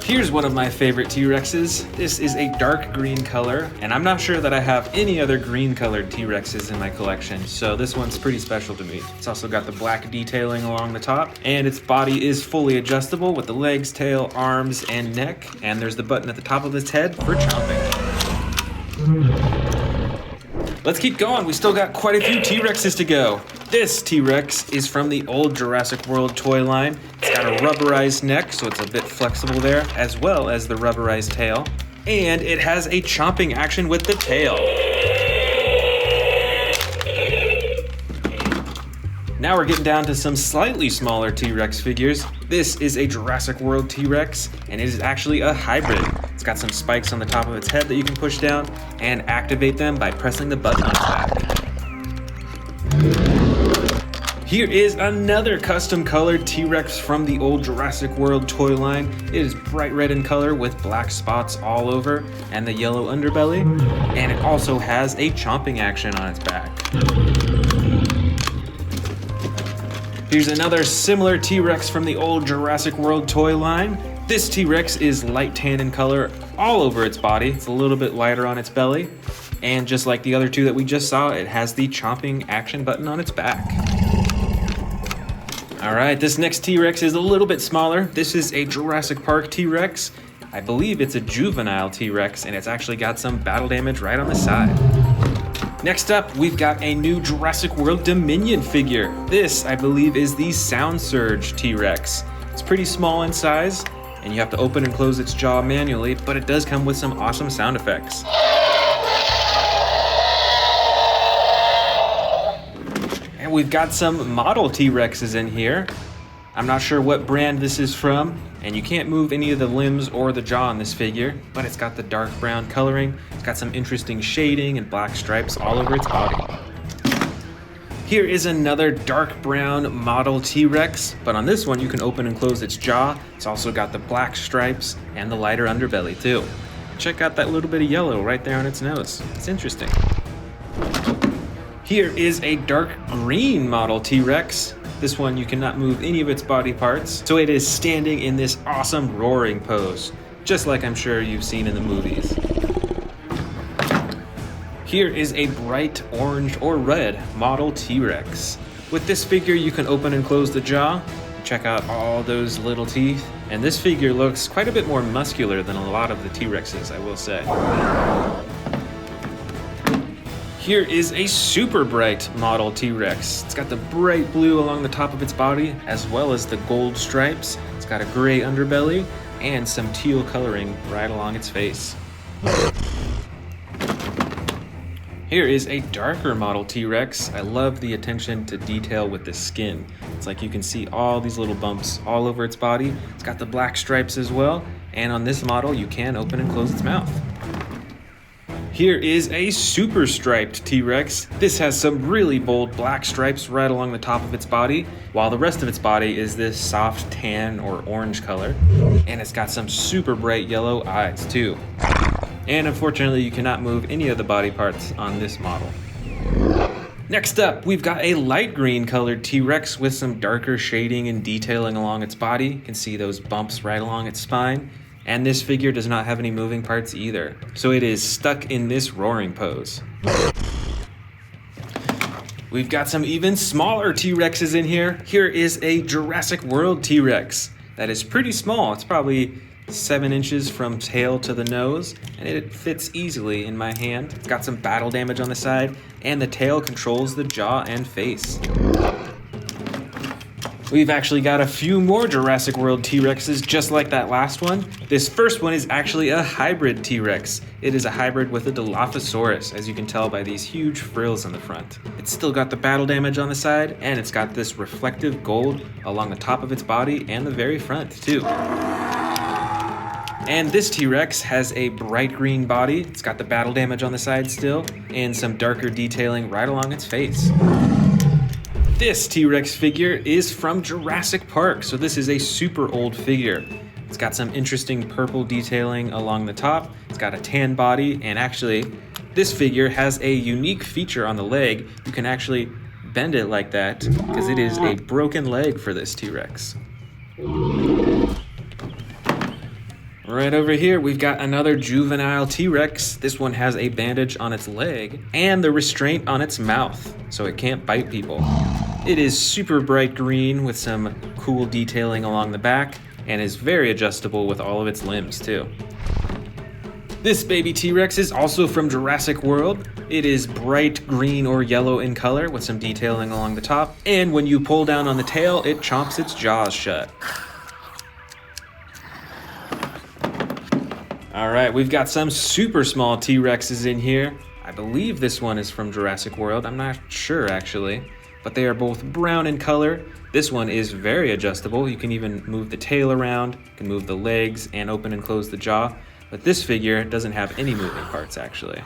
Here's one of my favorite T-Rexes. This is a dark green color, and I'm not sure that I have any other green colored T-Rexes in my collection, so this one's pretty special to me. It's also got the black detailing along the top, and its body is fully adjustable with the legs, tail, arms, and neck, and there's the button at the top of its head for chomping. Let's keep going, we still got quite a few T-Rexes to go. This T-Rex is from the old Jurassic World toy line. It's got a rubberized neck, so it's a bit flexible there, as well as the rubberized tail. And it has a chomping action with the tail. Now we're getting down to some slightly smaller T-Rex figures. This is a Jurassic World T-Rex, and it is actually a hybrid. It's got some spikes on the top of its head that you can push down and activate them by pressing the button on its back. Here is another custom colored T-Rex from the old Jurassic World toy line. It is bright red in color with black spots all over and the yellow underbelly, and it also has a chomping action on its back. Here's another similar T-Rex from the old Jurassic World toy line. This T-Rex is light tan in color all over its body. It's a little bit lighter on its belly, and just like the other two that we just saw, it has the chomping action button on its back. All right, this next T-Rex is a little bit smaller. This is a Jurassic Park T-Rex. I believe it's a juvenile T-Rex, and it's actually got some battle damage right on the side. Next up, we've got a new Jurassic World Dominion figure. This, I believe, is the Sound Surge T-Rex. It's pretty small in size, and you have to open and close its jaw manually, but it does come with some awesome sound effects. And we've got some model T-Rexes in here. I'm not sure what brand this is from, and you can't move any of the limbs or the jaw on this figure, but it's got the dark brown coloring. It's got some interesting shading and black stripes all over its body. Here is another dark brown model T-Rex, but on this one you can open and close its jaw. It's also got the black stripes and the lighter underbelly too. Check out that little bit of yellow right there on its nose. It's interesting. Here is a dark green model T-Rex. This one you cannot move any of its body parts, so it is standing in this awesome roaring pose, just like I'm sure you've seen in the movies. Here is a bright orange or red model T-Rex. With this figure you can open and close the jaw, check out all those little teeth, and this figure looks quite a bit more muscular than a lot of the T-Rexes, I will say. Here is a super bright model T-Rex. It's got the bright blue along the top of its body, as well as the gold stripes. It's got a gray underbelly and some teal coloring right along its face. Here is a darker model T-Rex. I love the attention to detail with the skin. It's like you can see all these little bumps all over its body. It's got the black stripes as well, and on this model you can open and close its mouth. Here is a super striped T-Rex. This has some really bold black stripes right along the top of its body, while the rest of its body is this soft tan or orange color, and it's got some super bright yellow eyes too. And unfortunately, you cannot move any of the body parts on this model. Next up, we've got a light green colored T-Rex with some darker shading and detailing along its body. You can see those bumps right along its spine. And this figure does not have any moving parts either. So it is stuck in this roaring pose. We've got some even smaller T-Rexes in here. Here is a Jurassic World T-Rex that is pretty small. It's probably 7 inches from tail to the nose, and it fits easily in my hand. It's got some battle damage on the side, and the tail controls the jaw and face. We've actually got a few more Jurassic World T-Rexes just like that last one. This first one is actually a hybrid T-Rex. It is a hybrid with a Dilophosaurus, as you can tell by these huge frills on the front. It's still got the battle damage on the side, and it's got this reflective gold along the top of its body and the very front too. And this T-Rex has a bright green body. It's got the battle damage on the side still, and some darker detailing right along its face. This T-Rex figure is from Jurassic Park, so this is a super old figure. It's got some interesting purple detailing along the top. It's got a tan body, and actually, this figure has a unique feature on the leg. You can actually bend it like that, because it is a broken leg for this T-Rex. Right over here, we've got another juvenile T-Rex. This one has a bandage on its leg and the restraint on its mouth, so it can't bite people. It is super bright green with some cool detailing along the back and is very adjustable with all of its limbs too. This baby T-Rex is also from Jurassic World. It is bright green or yellow in color with some detailing along the top, and when you pull down on the tail, it chomps its jaws shut. All right, we've got some super small T-Rexes in here. I believe this one is from Jurassic World. I'm not sure actually, but they are both brown in color. This one is very adjustable. You can even move the tail around, you can move the legs and open and close the jaw. But this figure doesn't have any moving parts actually.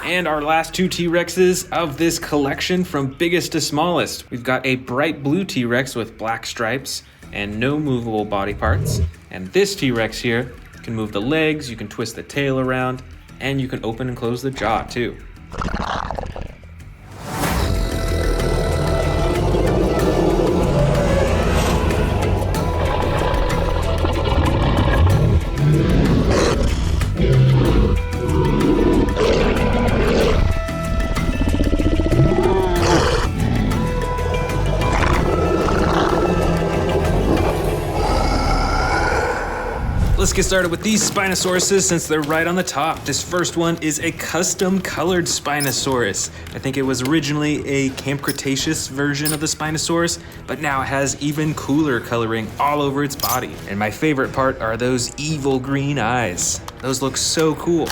And our last two T-Rexes of this collection from biggest to smallest. We've got a bright blue T-Rex with black stripes and no movable body parts. And this T-Rex here can move the legs, you can twist the tail around, and you can open and close the jaw too. Let's get started with these Spinosauruses since they're right on the top. This first one is a custom colored Spinosaurus. I think it was originally a Camp Cretaceous version of the Spinosaurus, but now it has even cooler coloring all over its body. And my favorite part are those evil green eyes. Those look so cool.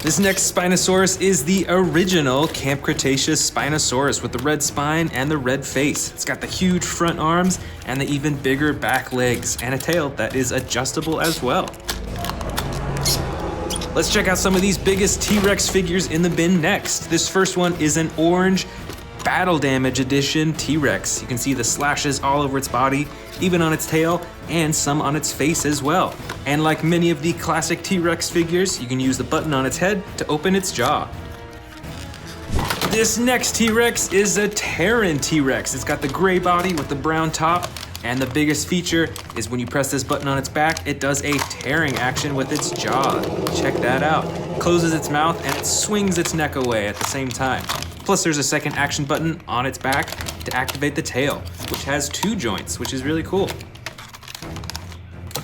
This next Spinosaurus is the original Camp Cretaceous Spinosaurus with the red spine and the red face. It's got the huge front arms and the even bigger back legs and a tail that is adjustable as well. Let's check out some of these biggest T-Rex figures in the bin next. This first one is an orange Battle Damage Edition T-Rex. You can see the slashes all over its body, even on its tail, and some on its face as well. And like many of the classic T-Rex figures, you can use the button on its head to open its jaw. This next T-Rex is a Terran T-Rex. It's got the gray body with the brown top, and the biggest feature is when you press this button on its back, it does a tearing action with its jaw. Check that out. It closes its mouth and it swings its neck away at the same time. Plus there's a second action button on its back to activate the tail, which has 2 joints, which is really cool.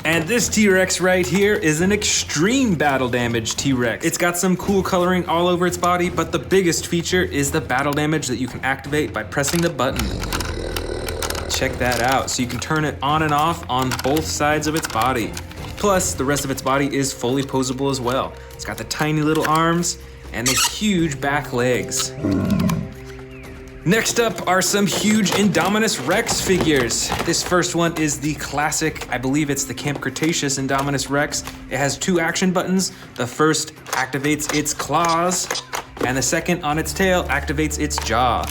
And this T-Rex right here is an extreme battle damage T-Rex. It's got some cool coloring all over its body, but the biggest feature is the battle damage that you can activate by pressing the button. Check that out. So you can turn it on and off on both sides of its body. Plus, the rest of its body is fully posable as well. It's got the tiny little arms and the huge back legs. Next up are some huge Indominus Rex figures. This first one is the classic, I believe it's the Camp Cretaceous Indominus Rex. It has 2 action buttons. The first activates its claws, and the second on its tail activates its jaw.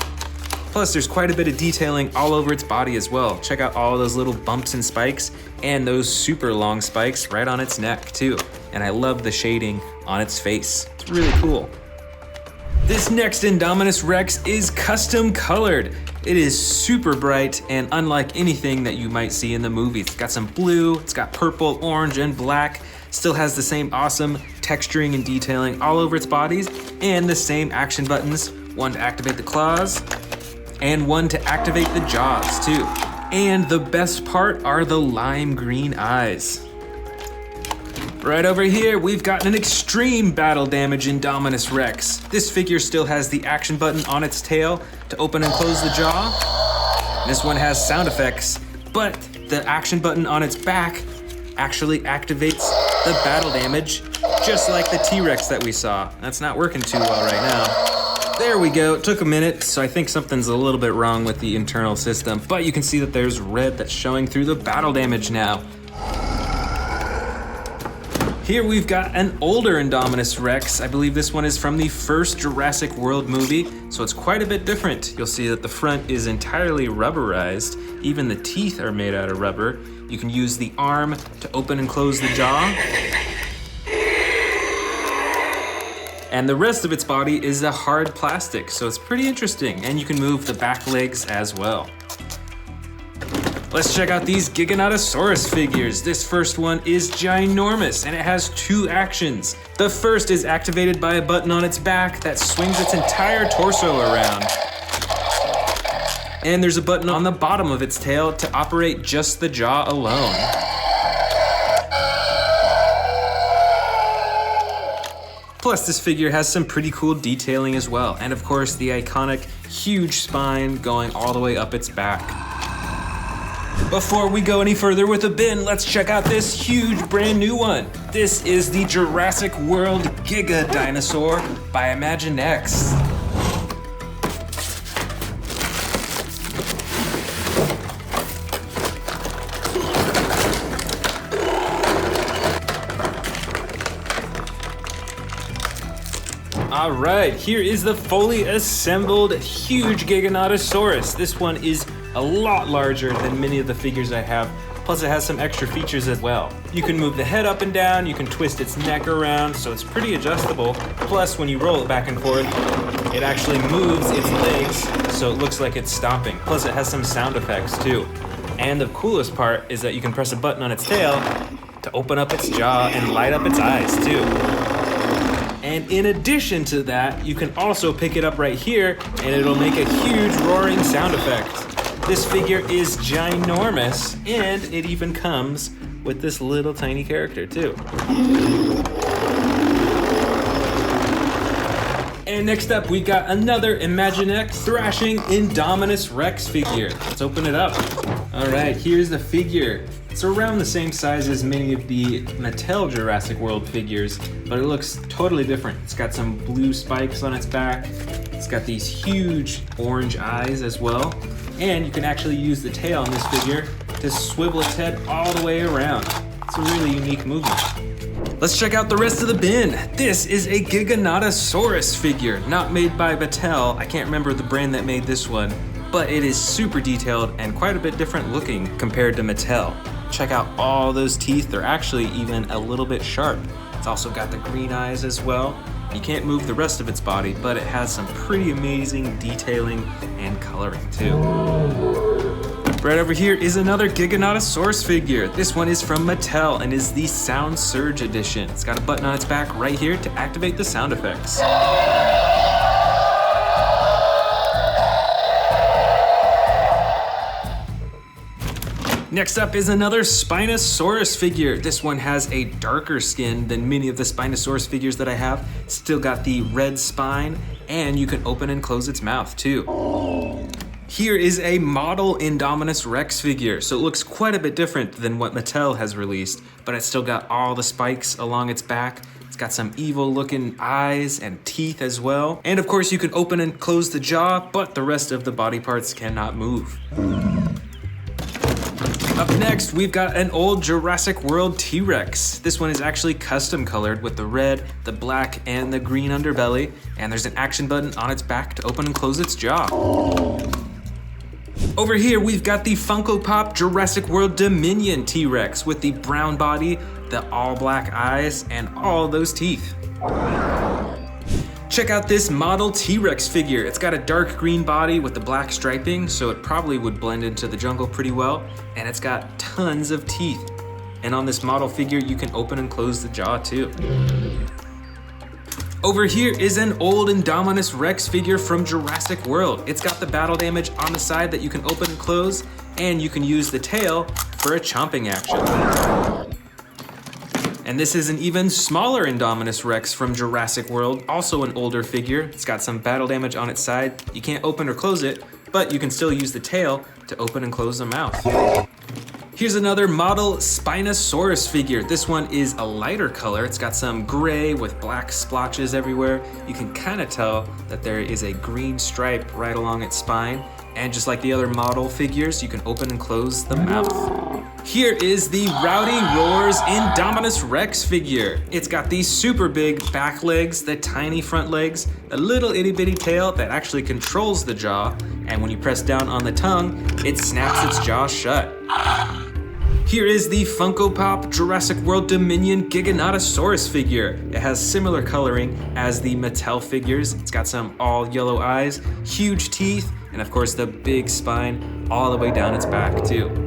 Plus there's quite a bit of detailing all over its body as well. Check out all those little bumps and spikes, and those super long spikes right on its neck too. And I love the shading on its face. It's really cool. This next Indominus Rex is custom colored. It is super bright and unlike anything that you might see in the movies. It's got some blue, it's got purple, orange, and black. Still has the same awesome texturing and detailing all over its bodies, and the same action buttons, one to activate the claws, and one to activate the jaws too. And the best part are the lime green eyes. Right over here, we've got an extreme battle damage Indominus Rex. This figure still has the action button on its tail to open and close the jaw. This one has sound effects, but the action button on its back actually activates the battle damage, just like the T-Rex that we saw. That's not working too well right now. There we go, it took a minute, so I think something's a little bit wrong with the internal system, but you can see that there's red that's showing through the battle damage now. Here we've got an older Indominus Rex. I believe this one is from the first Jurassic World movie, so it's quite a bit different. You'll see that the front is entirely rubberized. Even the teeth are made out of rubber. You can use the arm to open and close the jaw. And the rest of its body is a hard plastic, so it's pretty interesting. And you can move the back legs as well. Let's check out these Giganotosaurus figures. This first one is ginormous and it has two actions. The first is activated by a button on its back that swings its entire torso around. And there's a button on the bottom of its tail to operate just the jaw alone. Plus, this figure has some pretty cool detailing as well. And of course, the iconic huge spine going all the way up its back. Before we go any further with the bin, let's check out this huge brand new one. This is the Jurassic World Giga Dinosaur by Imaginext. All right, here is the fully assembled huge Giganotosaurus. This one is a lot larger than many of the figures I have, plus it has some extra features as well. You can move the head up and down, you can twist its neck around, so it's pretty adjustable. Plus, when you roll it back and forth, it actually moves its legs, so it looks like it's stomping. Plus, it has some sound effects too. And the coolest part is that you can press a button on its tail to open up its jaw and light up its eyes too. And in addition to that, you can also pick it up right here and it'll make a huge roaring sound effect. This figure is ginormous, and it even comes with this little tiny character too. And next up, we got another Imaginext thrashing Indominus Rex figure. Let's open it up. All right, here's the figure. It's around the same size as many of the Mattel Jurassic World figures, but it looks totally different. It's got some blue spikes on its back. It's got these huge orange eyes as well. And you can actually use the tail on this figure to swivel its head all the way around. It's a really unique movement. Let's check out the rest of the bin. This is a Giganotosaurus figure, not made by Mattel. I can't remember the brand that made this one, but it is super detailed and quite a bit different looking compared to Mattel. Check out all those teeth. They're actually even a little bit sharp. It's also got the green eyes as well. You can't move the rest of its body, but it has some pretty amazing detailing and coloring too. Right over here is another Giganotosaurus figure. This one is from Mattel and is the Sound Surge edition. It's got a button on its back right here to activate the sound effects. Next up is another Spinosaurus figure. This one has a darker skin than many of the Spinosaurus figures that I have. Still got the red spine, and you can open and close its mouth too. Here is a model Indominus Rex figure, so it looks quite a bit different than what Mattel has released, but it's still got all the spikes along its back. It's got some evil looking eyes and teeth as well. And of course you can open and close the jaw, but the rest of the body parts cannot move. Up next, we've got an old Jurassic World T-Rex. This one is actually custom colored with the red, the black, and the green underbelly, and there's an action button on its back to open and close its jaw. Over here, we've got the Funko Pop Jurassic World Dominion T-Rex with the brown body, the all black eyes, and all those teeth. Check out this model T-Rex figure. It's got a dark green body with the black striping, so it probably would blend into the jungle pretty well, and it's got tons of teeth. And on this model figure, you can open and close the jaw too. Over here is an old Indominus Rex figure from Jurassic World. It's got the battle damage on the side that you can open and close, and you can use the tail for a chomping action. And this is an even smaller Indominus Rex from Jurassic World, also an older figure. It's got some battle damage on its side. You can't open or close it, but you can still use the tail to open and close the mouth. Here's another model Spinosaurus figure. This one is a lighter color. It's got some gray with black splotches everywhere. You can kind of tell that there is a green stripe right along its spine. And just like the other model figures, you can open and close the mouth. Here is the Rowdy Roars Indominus Rex figure. It's got these super big back legs, the tiny front legs, a little itty bitty tail that actually controls the jaw, and when you press down on the tongue, it snaps its jaw shut. Here is the Funko Pop Jurassic World Dominion Giganotosaurus figure. It has similar coloring as the Mattel figures. It's got some all yellow eyes, huge teeth, and of course the big spine all the way down its back too.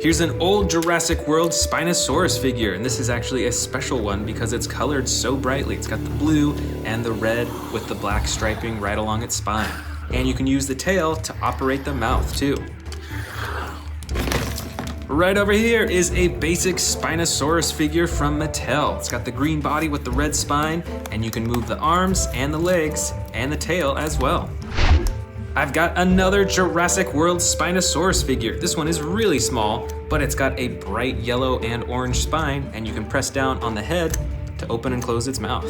Here's an old Jurassic World Spinosaurus figure, and this is actually a special one because it's colored so brightly. It's got the blue and the red with the black striping right along its spine. And you can use the tail to operate the mouth too. Right over here is a basic Spinosaurus figure from Mattel. It's got the green body with the red spine, and you can move the arms and the legs and the tail as well. I've got another Jurassic World Spinosaurus figure. This one is really small, but it's got a bright yellow and orange spine, and you can press down on the head to open and close its mouth.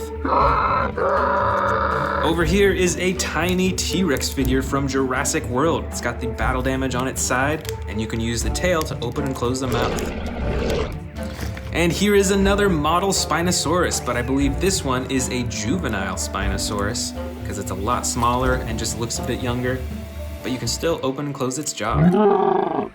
Over here is a tiny T-Rex figure from Jurassic World. It's got the battle damage on its side, and you can use the tail to open and close the mouth. And here is another model Spinosaurus, but I believe this one is a juvenile Spinosaurus because it's a lot smaller and just looks a bit younger, but you can still open and close its jaw.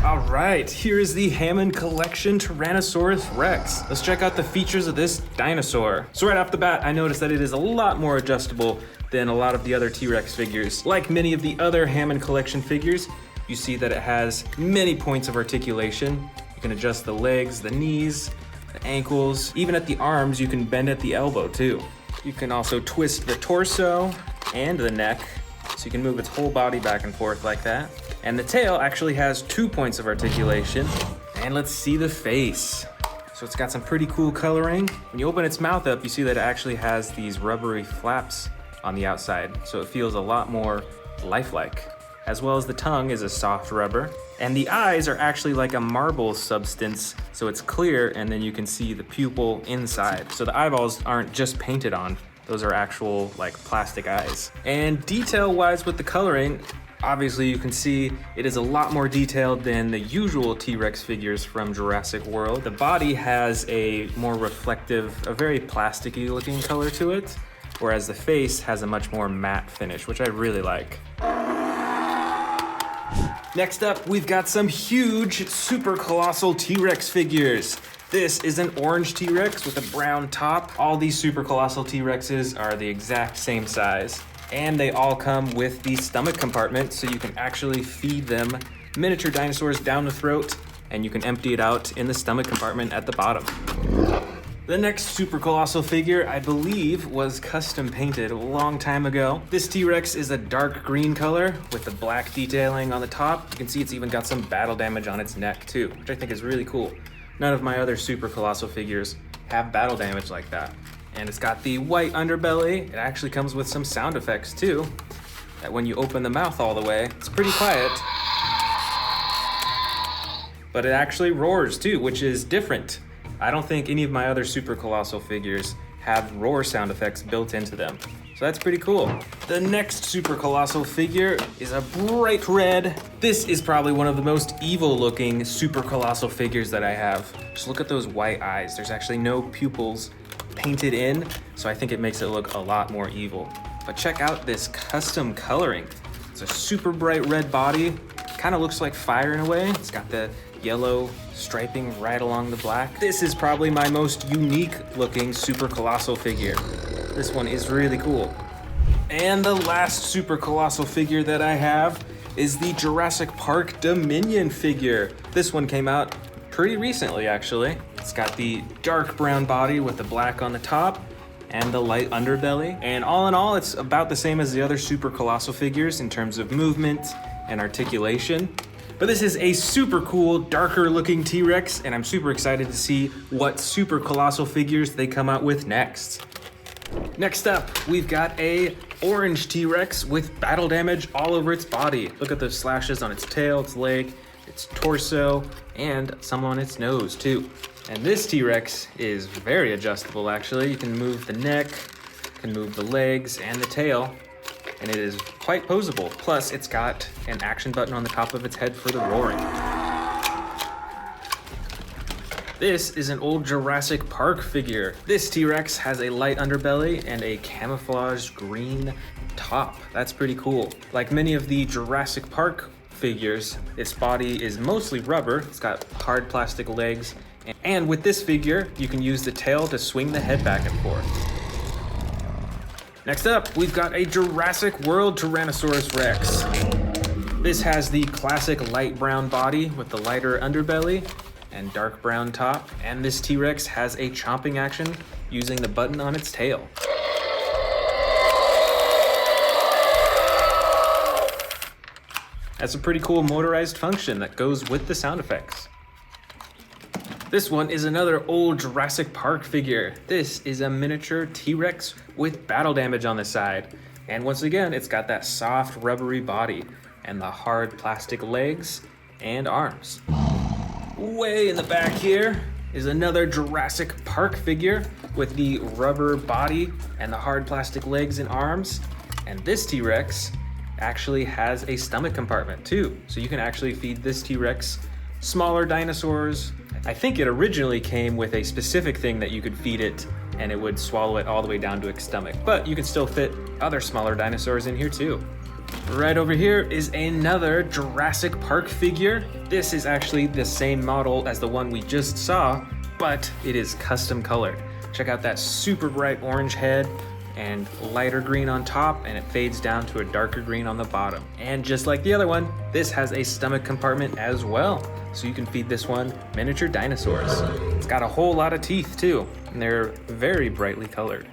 Alright, here is the Hammond Collection Tyrannosaurus Rex. Let's check out the features of this dinosaur. So right off the bat, I noticed that it is a lot more adjustable than a lot of the other T-Rex figures. Like many of the other Hammond Collection figures, you see that it has many points of articulation. You can adjust the legs, the knees, the ankles, even at the arms, you can bend at the elbow too. You can also twist the torso and the neck, so you can move its whole body back and forth like that. And the tail actually has 2 points of articulation. And let's see the face. So it's got some pretty cool coloring. When you open its mouth up, you see that it actually has these rubbery flaps on the outside, so it feels a lot more lifelike. As well as the tongue is a soft rubber. And the eyes are actually like a marble substance, so it's clear, and then you can see the pupil inside. So the eyeballs aren't just painted on, those are actual like plastic eyes. And detail-wise with the coloring, obviously you can see it is a lot more detailed than the usual T-Rex figures from Jurassic World. The body has a more reflective, a very plasticky looking color to it, whereas the face has a much more matte finish, which I really like. Next up, we've got some huge super colossal T-Rex figures. This is an orange T-Rex with a brown top. All these super colossal T-Rexes are the exact same size. And they all come with the stomach compartment, so you can actually feed them miniature dinosaurs down the throat, and you can empty it out in the stomach compartment at the bottom. The next super colossal figure, I believe, was custom painted a long time ago. This T-Rex is a dark green color with the black detailing on the top. You can see it's even got some battle damage on its neck too, which I think is really cool. None of my other super colossal figures have battle damage like that. And it's got the white underbelly. It actually comes with some sound effects too, that when you open the mouth all the way, it's pretty quiet. But it actually roars too, which is different. I don't think any of my other super colossal figures have roar sound effects built into them. So that's pretty cool. The next super colossal figure is a bright red. This is probably one of the most evil looking super colossal figures that I have. Just look at those white eyes. There's actually no pupils painted in, so I think it makes it look a lot more evil. But check out this custom coloring. It's a super bright red body. Kind of looks like fire in a way. It's got the yellow striping right along the black. This is probably my most unique looking super colossal figure. This one is really cool. And the last super colossal figure that I have is the Jurassic Park Dominion figure. This one came out pretty recently, actually. It's got the dark brown body with the black on the top and the light underbelly. And all in all, it's about the same as the other super colossal figures in terms of movement and articulation. But this is a super cool, darker looking T-Rex, and I'm super excited to see what super colossal figures they come out with next. Next up, we've got a orange T-Rex with battle damage all over its body. Look at those slashes on its tail, its leg, its torso, and some on its nose too. And this T-Rex is very adjustable actually. You can move the neck, you can move the legs and the tail, and it is quite posable. Plus, it's got an action button on the top of its head for the roaring. This is an old Jurassic Park figure. This T-Rex has a light underbelly and a camouflaged green top. That's pretty cool. Like many of the Jurassic Park figures, its body is mostly rubber. It's got hard plastic legs. And with this figure, you can use the tail to swing the head back and forth. Next up, we've got a Jurassic World Tyrannosaurus Rex. This has the classic light brown body with the lighter underbelly and dark brown top, and this T-Rex has a chomping action using the button on its tail. That's a pretty cool motorized function that goes with the sound effects. This one is another old Jurassic Park figure. This is a miniature T-Rex with battle damage on the side. And once again, it's got that soft rubbery body and the hard plastic legs and arms. Way in the back here is another Jurassic Park figure with the rubber body and the hard plastic legs and arms. And this T-Rex actually has a stomach compartment too. So you can actually feed this T-Rex smaller dinosaurs. I think it originally came with a specific thing that you could feed it and it would swallow it all the way down to its stomach. But you can still fit other smaller dinosaurs in here too. Right over here is another Jurassic Park figure. This is actually the same model as the one we just saw, but it is custom colored. Check out that super bright orange head and lighter green on top, and it fades down to a darker green on the bottom. And just like the other one, this has a stomach compartment as well. So you can feed this one miniature dinosaurs. It's got a whole lot of teeth too, and they're very brightly colored.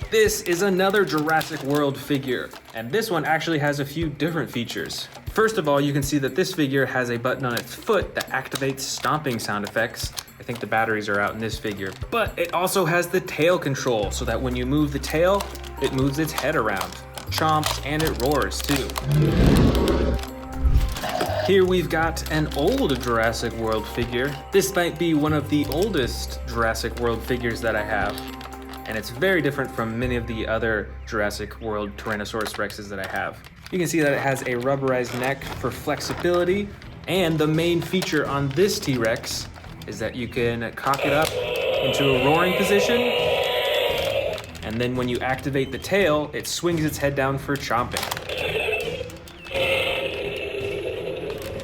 This is another Jurassic World figure, and this one actually has a few different features. First of all, you can see that this figure has a button on its foot that activates stomping sound effects. I think the batteries are out in this figure. But it also has the tail control, so that when you move the tail, it moves its head around, chomps, and it roars too. Here we've got an old Jurassic World figure. This might be one of the oldest Jurassic World figures that I have. And it's very different from many of the other Jurassic World Tyrannosaurus Rexes that I have. You can see that it has a rubberized neck for flexibility, and the main feature on this T-Rex is that you can cock it up into a roaring position, and then when you activate the tail, it swings its head down for chomping.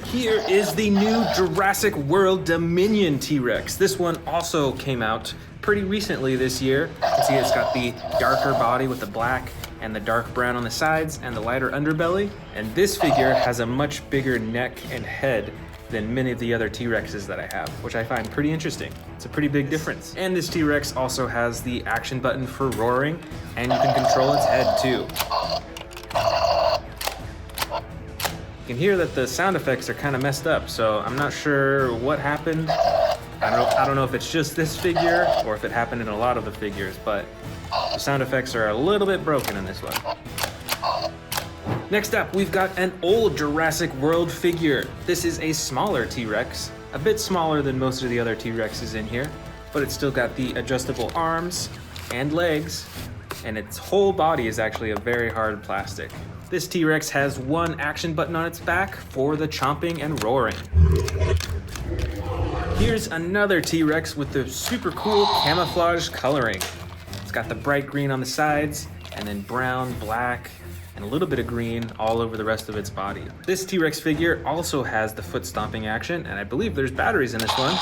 Here is the new Jurassic World Dominion T-Rex. This one also came out pretty recently this year. You can see it's got the darker body with the black and the dark brown on the sides and the lighter underbelly. And this figure has a much bigger neck and head than many of the other T-Rexes that I have, which I find pretty interesting. It's a pretty big difference. And this T-Rex also has the action button for roaring, and you can control its head too. You can hear that the sound effects are kind of messed up, so I'm not sure what happened. I don't know if it's just this figure or if it happened in a lot of the figures, but the sound effects are a little bit broken in this one. Next up, we've got an old Jurassic World figure. This is a smaller T-Rex, a bit smaller than most of the other T-Rexes in here, but it's still got the adjustable arms and legs and its whole body is actually a very hard plastic. This T-Rex has one action button on its back for the chomping and roaring. Here's another T-Rex with the super cool camouflage coloring. It's got the bright green on the sides, and then brown, black, and a little bit of green all over the rest of its body. This T-Rex figure also has the foot stomping action, and I believe there's batteries in this one.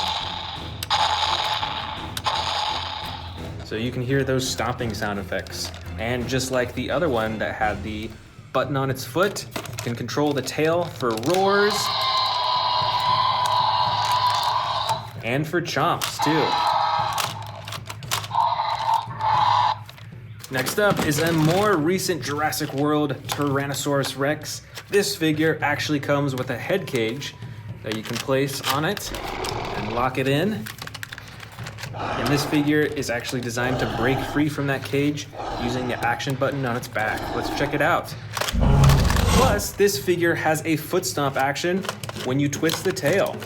So you can hear those stomping sound effects. And just like the other one that had the button on its foot, you can control the tail for roars and for chomps too. Next up is a more recent Jurassic World Tyrannosaurus Rex. This figure actually comes with a head cage that you can place on it and lock it in. And this figure is actually designed to break free from that cage using the action button on its back. Let's check it out. Plus, this figure has a foot stomp action when you twist the tail.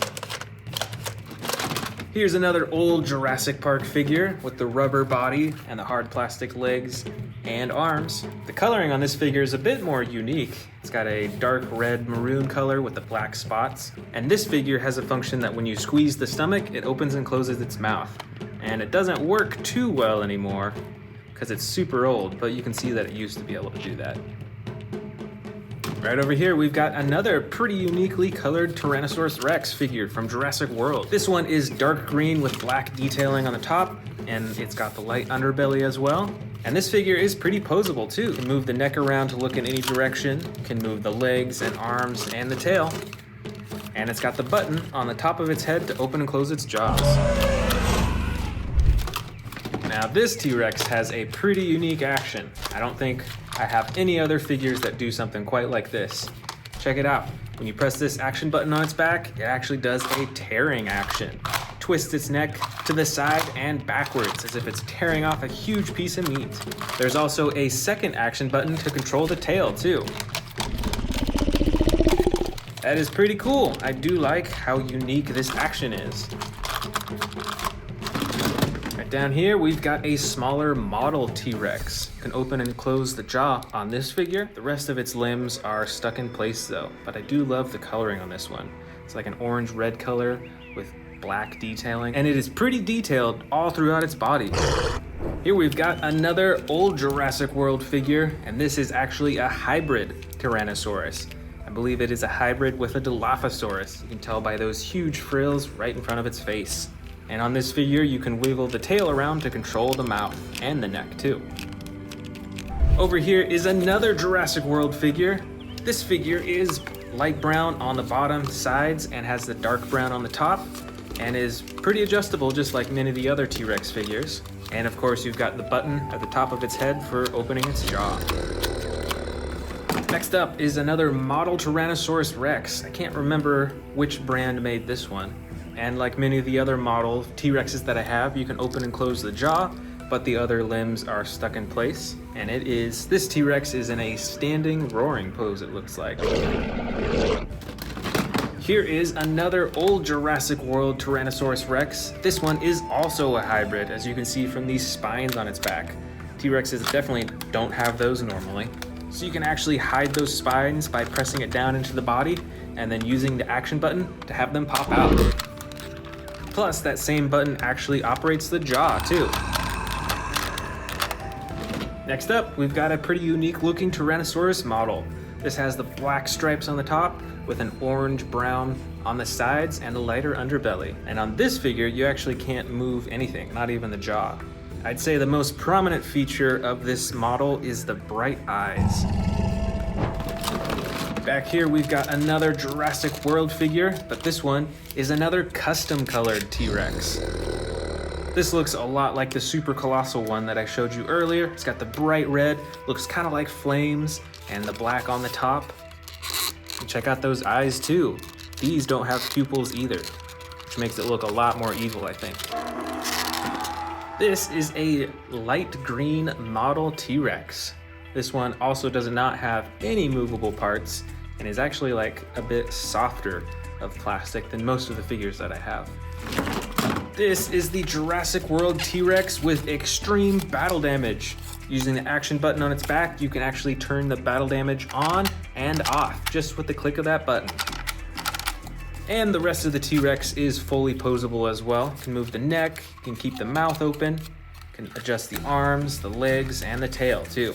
Here's another old Jurassic Park figure with the rubber body and the hard plastic legs and arms. The coloring on this figure is a bit more unique. It's got a dark red maroon color with the black spots. And this figure has a function that when you squeeze the stomach, it opens and closes its mouth. And it doesn't work too well anymore because it's super old, but you can see that it used to be able to do that. Right over here, we've got another pretty uniquely colored Tyrannosaurus Rex figure from Jurassic World. This one is dark green with black detailing on the top, and it's got the light underbelly as well. And this figure is pretty posable too. You can move the neck around to look in any direction, can move the legs and arms and the tail. And it's got the button on the top of its head to open and close its jaws. Now this T-Rex has a pretty unique action. I don't think I have any other figures that do something quite like this. Check it out. When you press this action button on its back, it actually does a tearing action. Twists its neck to the side and backwards as if it's tearing off a huge piece of meat. There's also a second action button to control the tail too. That is pretty cool. I do like how unique this action is. Right down here, we've got a smaller model T-Rex. You can open and close the jaw on this figure. The rest of its limbs are stuck in place though, but I do love the coloring on this one. It's like an orange-red color with black detailing, and it is pretty detailed all throughout its body. Here we've got another old Jurassic World figure, and this is actually a hybrid Tyrannosaurus. I believe it is a hybrid with a Dilophosaurus. You can tell by those huge frills right in front of its face. And on this figure, you can wiggle the tail around to control the mouth and the neck too. Over here is another Jurassic World figure. This figure is light brown on the bottom sides and has the dark brown on the top, and is pretty adjustable just like many of the other T-Rex figures. And of course, you've got the button at the top of its head for opening its jaw. Next up is another model Tyrannosaurus Rex. I can't remember which brand made this one. And like many of the other model T-Rexes that I have, you can open and close the jaw, but the other limbs are stuck in place. And this T-Rex is in a standing roaring pose, it looks like. Here is another old Jurassic World Tyrannosaurus Rex. This one is also a hybrid, as you can see from these spines on its back. T-Rexes definitely don't have those normally. So you can actually hide those spines by pressing it down into the body and then using the action button to have them pop out. Plus, that same button actually operates the jaw too. Next up, we've got a pretty unique looking Tyrannosaurus model. This has the black stripes on the top with an orange-brown on the sides and a lighter underbelly. And on this figure, you actually can't move anything, not even the jaw. I'd say the most prominent feature of this model is the bright eyes. Back here, we've got another Jurassic World figure, but this one is another custom-colored T-Rex. This looks a lot like the super colossal one that I showed you earlier. It's got the bright red, looks kind of like flames, and the black on the top. And check out those eyes too. These don't have pupils either, which makes it look a lot more evil, I think. This is a light green model T-Rex. This one also does not have any movable parts and is actually like a bit softer of plastic than most of the figures that I have. This is the Jurassic World T-Rex with extreme battle damage. Using the action button on its back, you can actually turn the battle damage on and off just with the click of that button. And the rest of the T-Rex is fully posable as well. You can move the neck, you can keep the mouth open, you can adjust the arms, the legs, and the tail too.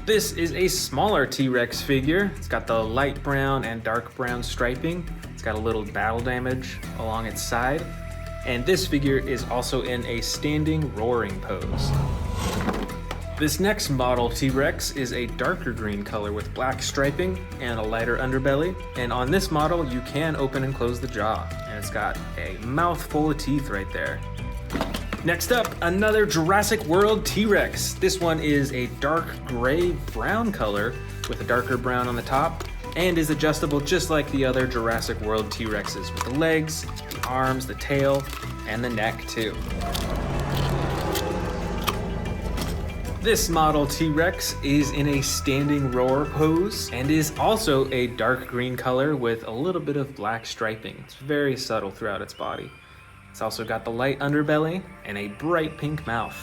This is a smaller T-Rex figure. It's got the light brown and dark brown striping. It's got a little battle damage along its side. And this figure is also in a standing roaring pose. This next model T-Rex is a darker green color with black striping and a lighter underbelly. And on this model, you can open and close the jaw. And it's got a mouth full of teeth right there. Next up, another Jurassic World T-Rex. This one is a dark gray brown color with a darker brown on the top and is adjustable just like the other Jurassic World T-Rexes with the legs, the arms, the tail, and the neck too. This model T-Rex is in a standing roar pose and is also a dark green color with a little bit of black striping. It's very subtle throughout its body. It's also got the light underbelly and a bright pink mouth.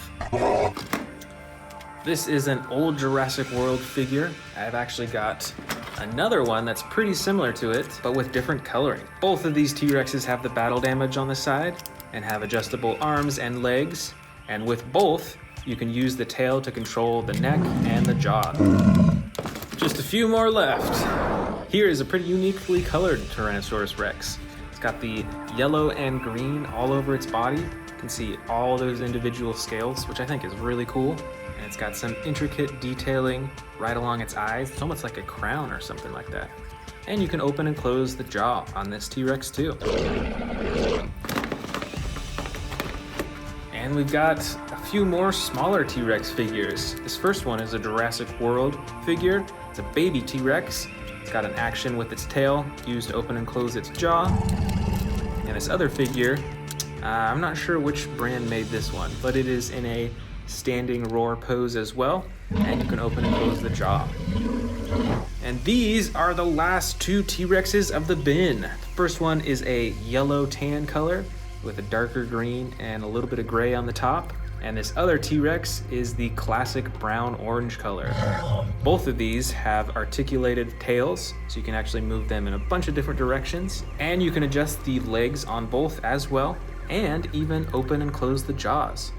This is an old Jurassic World figure. I've actually got another one that's pretty similar to it, but with different coloring. Both of these T-Rexes have the battle damage on the side and have adjustable arms and legs. And with both, you can use the tail to control the neck and the jaw. Just a few more left. Here is a pretty uniquely colored Tyrannosaurus Rex. It's got the yellow and green all over its body. You can see all those individual scales, which I think is really cool. And it's got some intricate detailing right along its eyes. It's almost like a crown or something like that. And you can open and close the jaw on this T-Rex too. And we've got a few more smaller T-Rex figures. This first one is a Jurassic World figure. It's a baby T-Rex. It's got an action with its tail used to open and close its jaw. And this other figure, I'm not sure which brand made this one, but it is in a standing roar pose as well. And you can open and close the jaw. And these are the last two T-Rexes of the bin. The first one is a yellow tan color with a darker green and a little bit of gray on the top. And this other T-Rex is the classic brown orange color. Both of these have articulated tails, so you can actually move them in a bunch of different directions. And you can adjust the legs on both as well, and even open and close the jaws.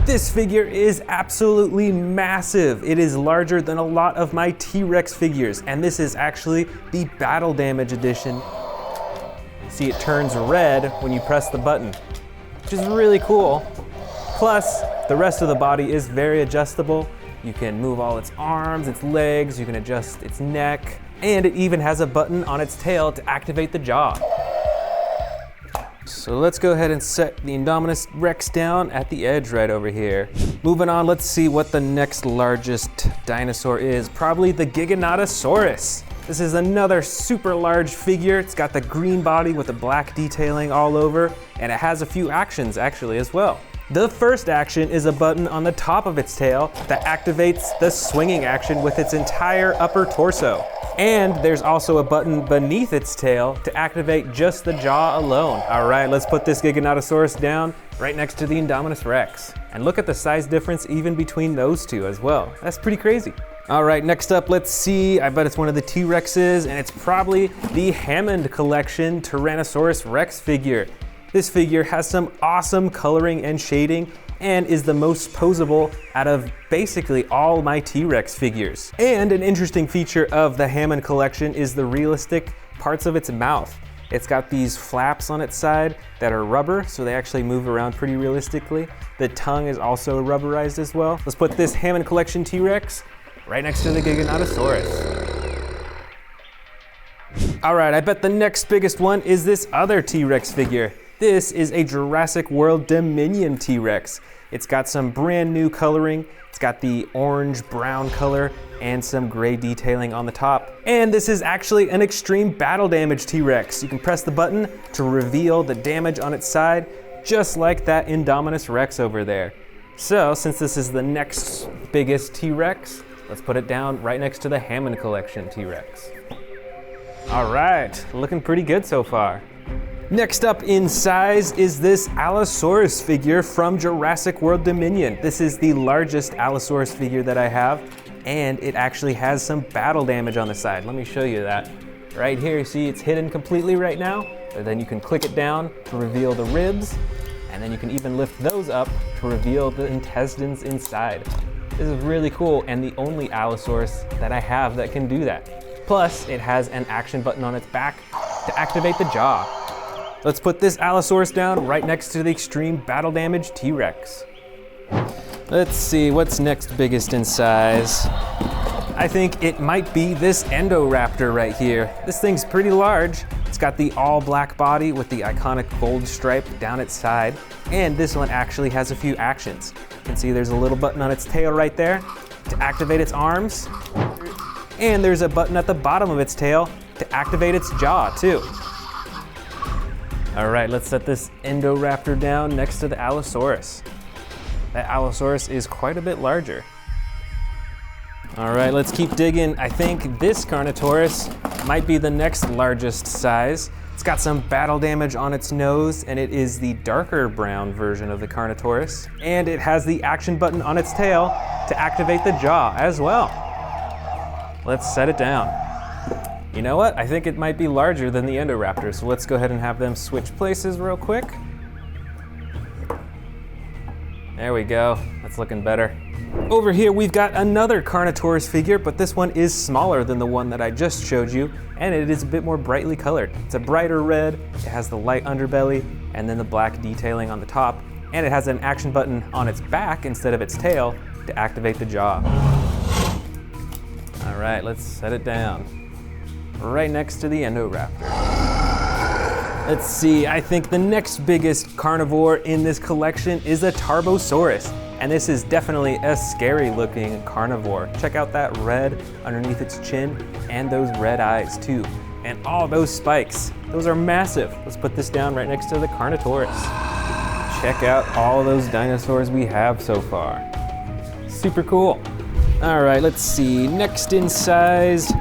This figure is absolutely massive. It is larger than a lot of my T-Rex figures, and this is actually the battle damage edition. See, it turns red when you press the button, which is really cool. Plus, the rest of the body is very adjustable. You can move all its arms, its legs, you can adjust its neck, and it even has a button on its tail to activate the jaw. So let's go ahead and set the Indominus Rex down at the edge right over here. Moving on, let's see what the next largest dinosaur is. Probably the Giganotosaurus. This is another super large figure. It's got the green body with the black detailing all over, and it has a few actions actually as well. The first action is a button on the top of its tail that activates the swinging action with its entire upper torso. And there's also a button beneath its tail to activate just the jaw alone. All right, let's put this Giganotosaurus down right next to the Indominus Rex. And look at the size difference even between those two as well. That's pretty crazy. All right, next up, let's see. I bet it's one of the T-Rexes, and it's probably the Hammond Collection Tyrannosaurus Rex figure. This figure has some awesome coloring and shading and is the most posable out of basically all my T-Rex figures. And an interesting feature of the Hammond Collection is the realistic parts of its mouth. It's got these flaps on its side that are rubber, so they actually move around pretty realistically. The tongue is also rubberized as well. Let's put this Hammond Collection T-Rex right next to the Giganotosaurus. All right, I bet the next biggest one is this other T-Rex figure. This is a Jurassic World Dominion T-Rex. It's got some brand new coloring. It's got the orange-brown color and some gray detailing on the top. And this is actually an extreme battle damage T-Rex. You can press the button to reveal the damage on its side, just like that Indominus Rex over there. So, since this is the next biggest T-Rex, let's put it down right next to the Hammond Collection T-Rex. All right, looking pretty good so far. Next up in size is this Allosaurus figure from Jurassic World Dominion. This is the largest Allosaurus figure that I have, and it actually has some battle damage on the side. Let me show you that. Right here, you see it's hidden completely right now, but then you can click it down to reveal the ribs, and then you can even lift those up to reveal the intestines inside. This is really cool, and the only Allosaurus that I have that can do that. Plus, it has an action button on its back to activate the jaw. Let's put this Allosaurus down right next to the extreme battle damage T-Rex. Let's see, what's next biggest in size? I think it might be this Endoraptor right here. This thing's pretty large. It's got the all black body with the iconic gold stripe down its side. And this one actually has a few actions. You can see there's a little button on its tail right there to activate its arms. And there's a button at the bottom of its tail to activate its jaw too. All right, let's set this Endoraptor down next to the Allosaurus. That Allosaurus is quite a bit larger. All right, let's keep digging. I think this Carnotaurus might be the next largest size. It's got some battle damage on its nose, and it is the darker brown version of the Carnotaurus. And it has the action button on its tail to activate the jaw as well. Let's set it down. You know what? I think it might be larger than the Endoraptor, so let's go ahead and have them switch places real quick. There we go, that's looking better. Over here we've got another Carnotaurus figure, but this one is smaller than the one that I just showed you, and it is a bit more brightly colored. It's a brighter red, it has the light underbelly, and then the black detailing on the top, and it has an action button on its back instead of its tail to activate the jaw. All right, let's set it down. Right next to the Endoraptor. Let's see, I think the next biggest carnivore in this collection is a Tarbosaurus. And this is definitely a scary looking carnivore. Check out that red underneath its chin and those red eyes too. And all those spikes, those are massive. Let's put this down right next to the Carnotaurus. Check out all those dinosaurs we have so far. Super cool. All right, let's see, next in size,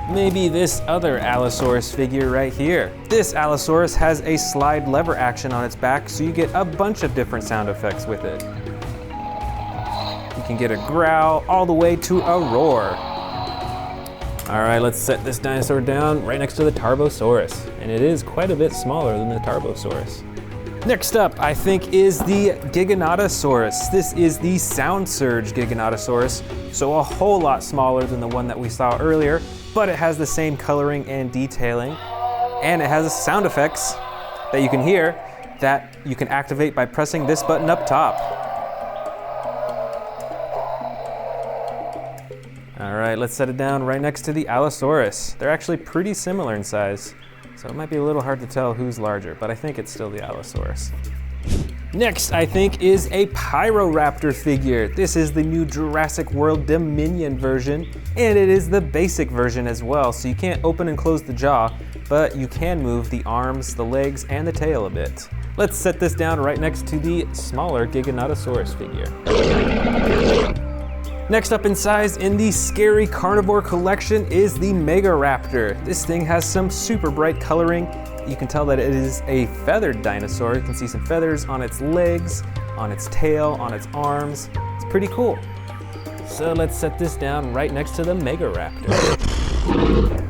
maybe this other Allosaurus figure right here. This Allosaurus has a slide lever action on its back, so you get a bunch of different sound effects with it. You can get a growl all the way to a roar. All right, let's set this dinosaur down right next to the Tarbosaurus. And it is quite a bit smaller than the Tarbosaurus. Next up, I think, is the Giganotosaurus. This is the Sound Surge Giganotosaurus, so a whole lot smaller than the one that we saw earlier, but it has the same coloring and detailing, and it has sound effects that you can hear that you can activate by pressing this button up top. All right, let's set it down right next to the Allosaurus. They're actually pretty similar in size, so it might be a little hard to tell who's larger, but I think it's still the Allosaurus. Next, I think, is a Pyroraptor figure. This is the new Jurassic World Dominion version, and it is the basic version as well, so you can't open and close the jaw, but you can move the arms, the legs, and the tail a bit. Let's set this down right next to the smaller Giganotosaurus figure. Next up in size in the scary carnivore collection is the Megaraptor. This thing has some super bright coloring. You can tell that it is a feathered dinosaur. You can see some feathers on its legs, on its tail, on its arms. It's pretty cool. So let's set this down right next to the Megaraptor.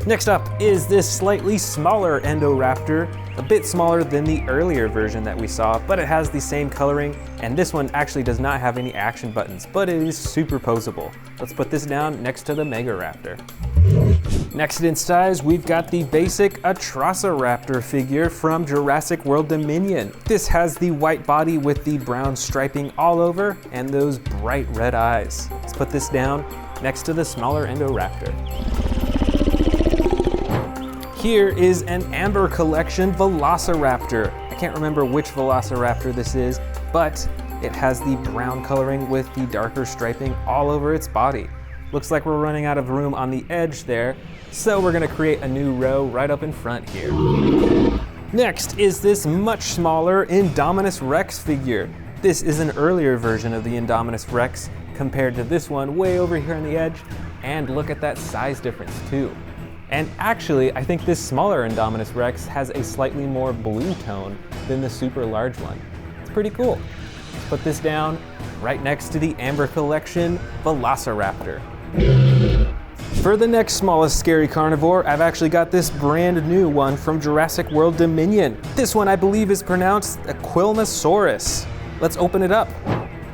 Next up is this slightly smaller Endoraptor, a bit smaller than the earlier version that we saw, but it has the same coloring, and this one actually does not have any action buttons, but it is superposable. Let's put this down next to the Megaraptor. Next in size, we've got the basic Atrociraptor figure from Jurassic World Dominion. This has the white body with the brown striping all over and those bright red eyes. Let's put this down next to the smaller Endoraptor. Here is an Amber Collection Velociraptor. I can't remember which Velociraptor this is, but it has the brown coloring with the darker striping all over its body. Looks like we're running out of room on the edge there, so we're gonna create a new row right up in front here. Next is this much smaller Indominus Rex figure. This is an earlier version of the Indominus Rex compared to this one way over here on the edge, and look at that size difference too. And actually, I think this smaller Indominus Rex has a slightly more blue tone than the super large one. It's pretty cool. Let's put this down right next to the Amber Collection Velociraptor. For the next smallest scary carnivore, I've actually got this brand new one from Jurassic World Dominion. This one I believe is pronounced Spinosaurus. Let's open it up.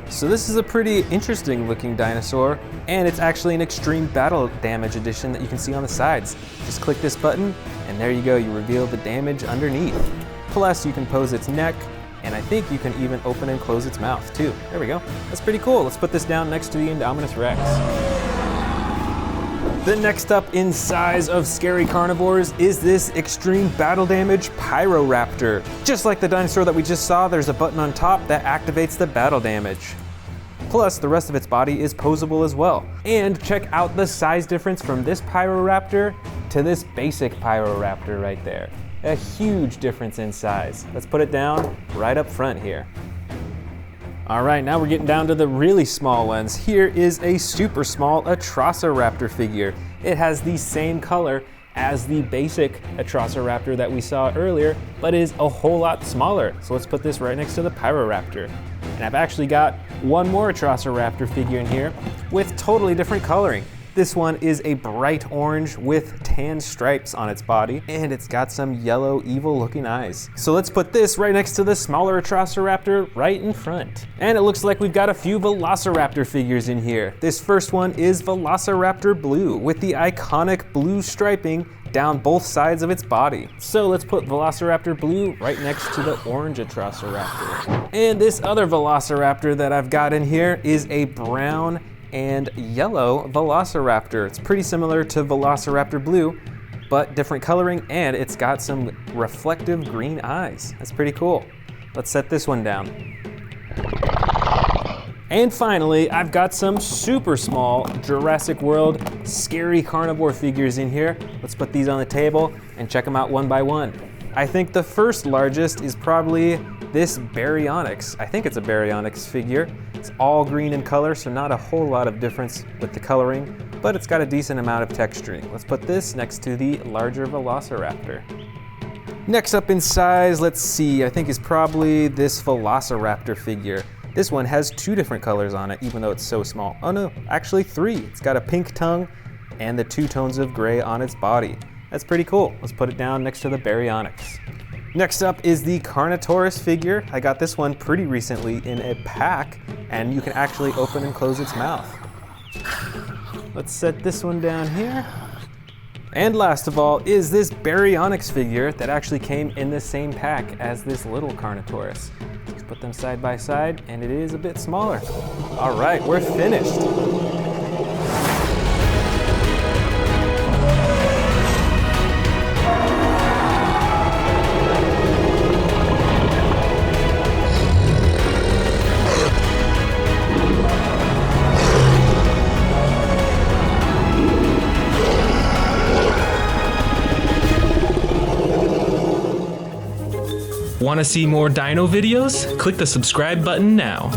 So this is a pretty interesting looking dinosaur, and it's actually an extreme battle damage edition that you can see on the sides. Just click this button, and there you go, you reveal the damage underneath. Plus you can pose its neck, and I think you can even open and close its mouth too. There we go, that's pretty cool. Let's put this down next to the Indominus Rex. The next up in size of scary carnivores is this extreme battle damage Pyroraptor. Just like the dinosaur that we just saw, there's a button on top that activates the battle damage. Plus, the rest of its body is posable as well. And check out the size difference from this Pyroraptor to this basic Pyroraptor right there. A huge difference in size. Let's put it down right up front here. All right, now we're getting down to the really small ones. Here is a super small Atrociraptor figure. It has the same color as the basic Atrociraptor that we saw earlier, but is a whole lot smaller. So let's put this right next to the Pyroraptor. And I've actually got one more Atrociraptor figure in here with totally different coloring. This one is a bright orange with tan stripes on its body, and it's got some yellow, evil looking eyes. So let's put this right next to the smaller Atrociraptor right in front. And it looks like we've got a few Velociraptor figures in here. This first one is Velociraptor Blue with the iconic blue striping down both sides of its body. So let's put Velociraptor Blue right next to the orange Atrociraptor. And this other Velociraptor that I've got in here is a brown and yellow Velociraptor. It's pretty similar to Velociraptor Blue, but different coloring, and it's got some reflective green eyes. That's pretty cool. Let's set this one down. And finally, I've got some super small Jurassic World scary carnivore figures in here. Let's put these on the table and check them out one by one. I think the first largest is probably this Baryonyx. I think it's a Baryonyx figure. It's all green in color, so not a whole lot of difference with the coloring, but it's got a decent amount of texturing. Let's put this next to the larger Velociraptor. Next up in size, let's see, I think is probably this Velociraptor figure. This one has two different colors on it, even though it's so small. Oh no, actually three. It's got a pink tongue and the two tones of gray on its body. That's pretty cool. Let's put it down next to the Baryonyx. Next up is the Carnotaurus figure. I got this one pretty recently in a pack, and you can actually open and close its mouth. Let's set this one down here. And last of all is this Baryonyx figure that actually came in the same pack as this little Carnotaurus. Let's put them side by side, and it is a bit smaller. All right, we're finished. Want to see more dino videos? Click the subscribe button now.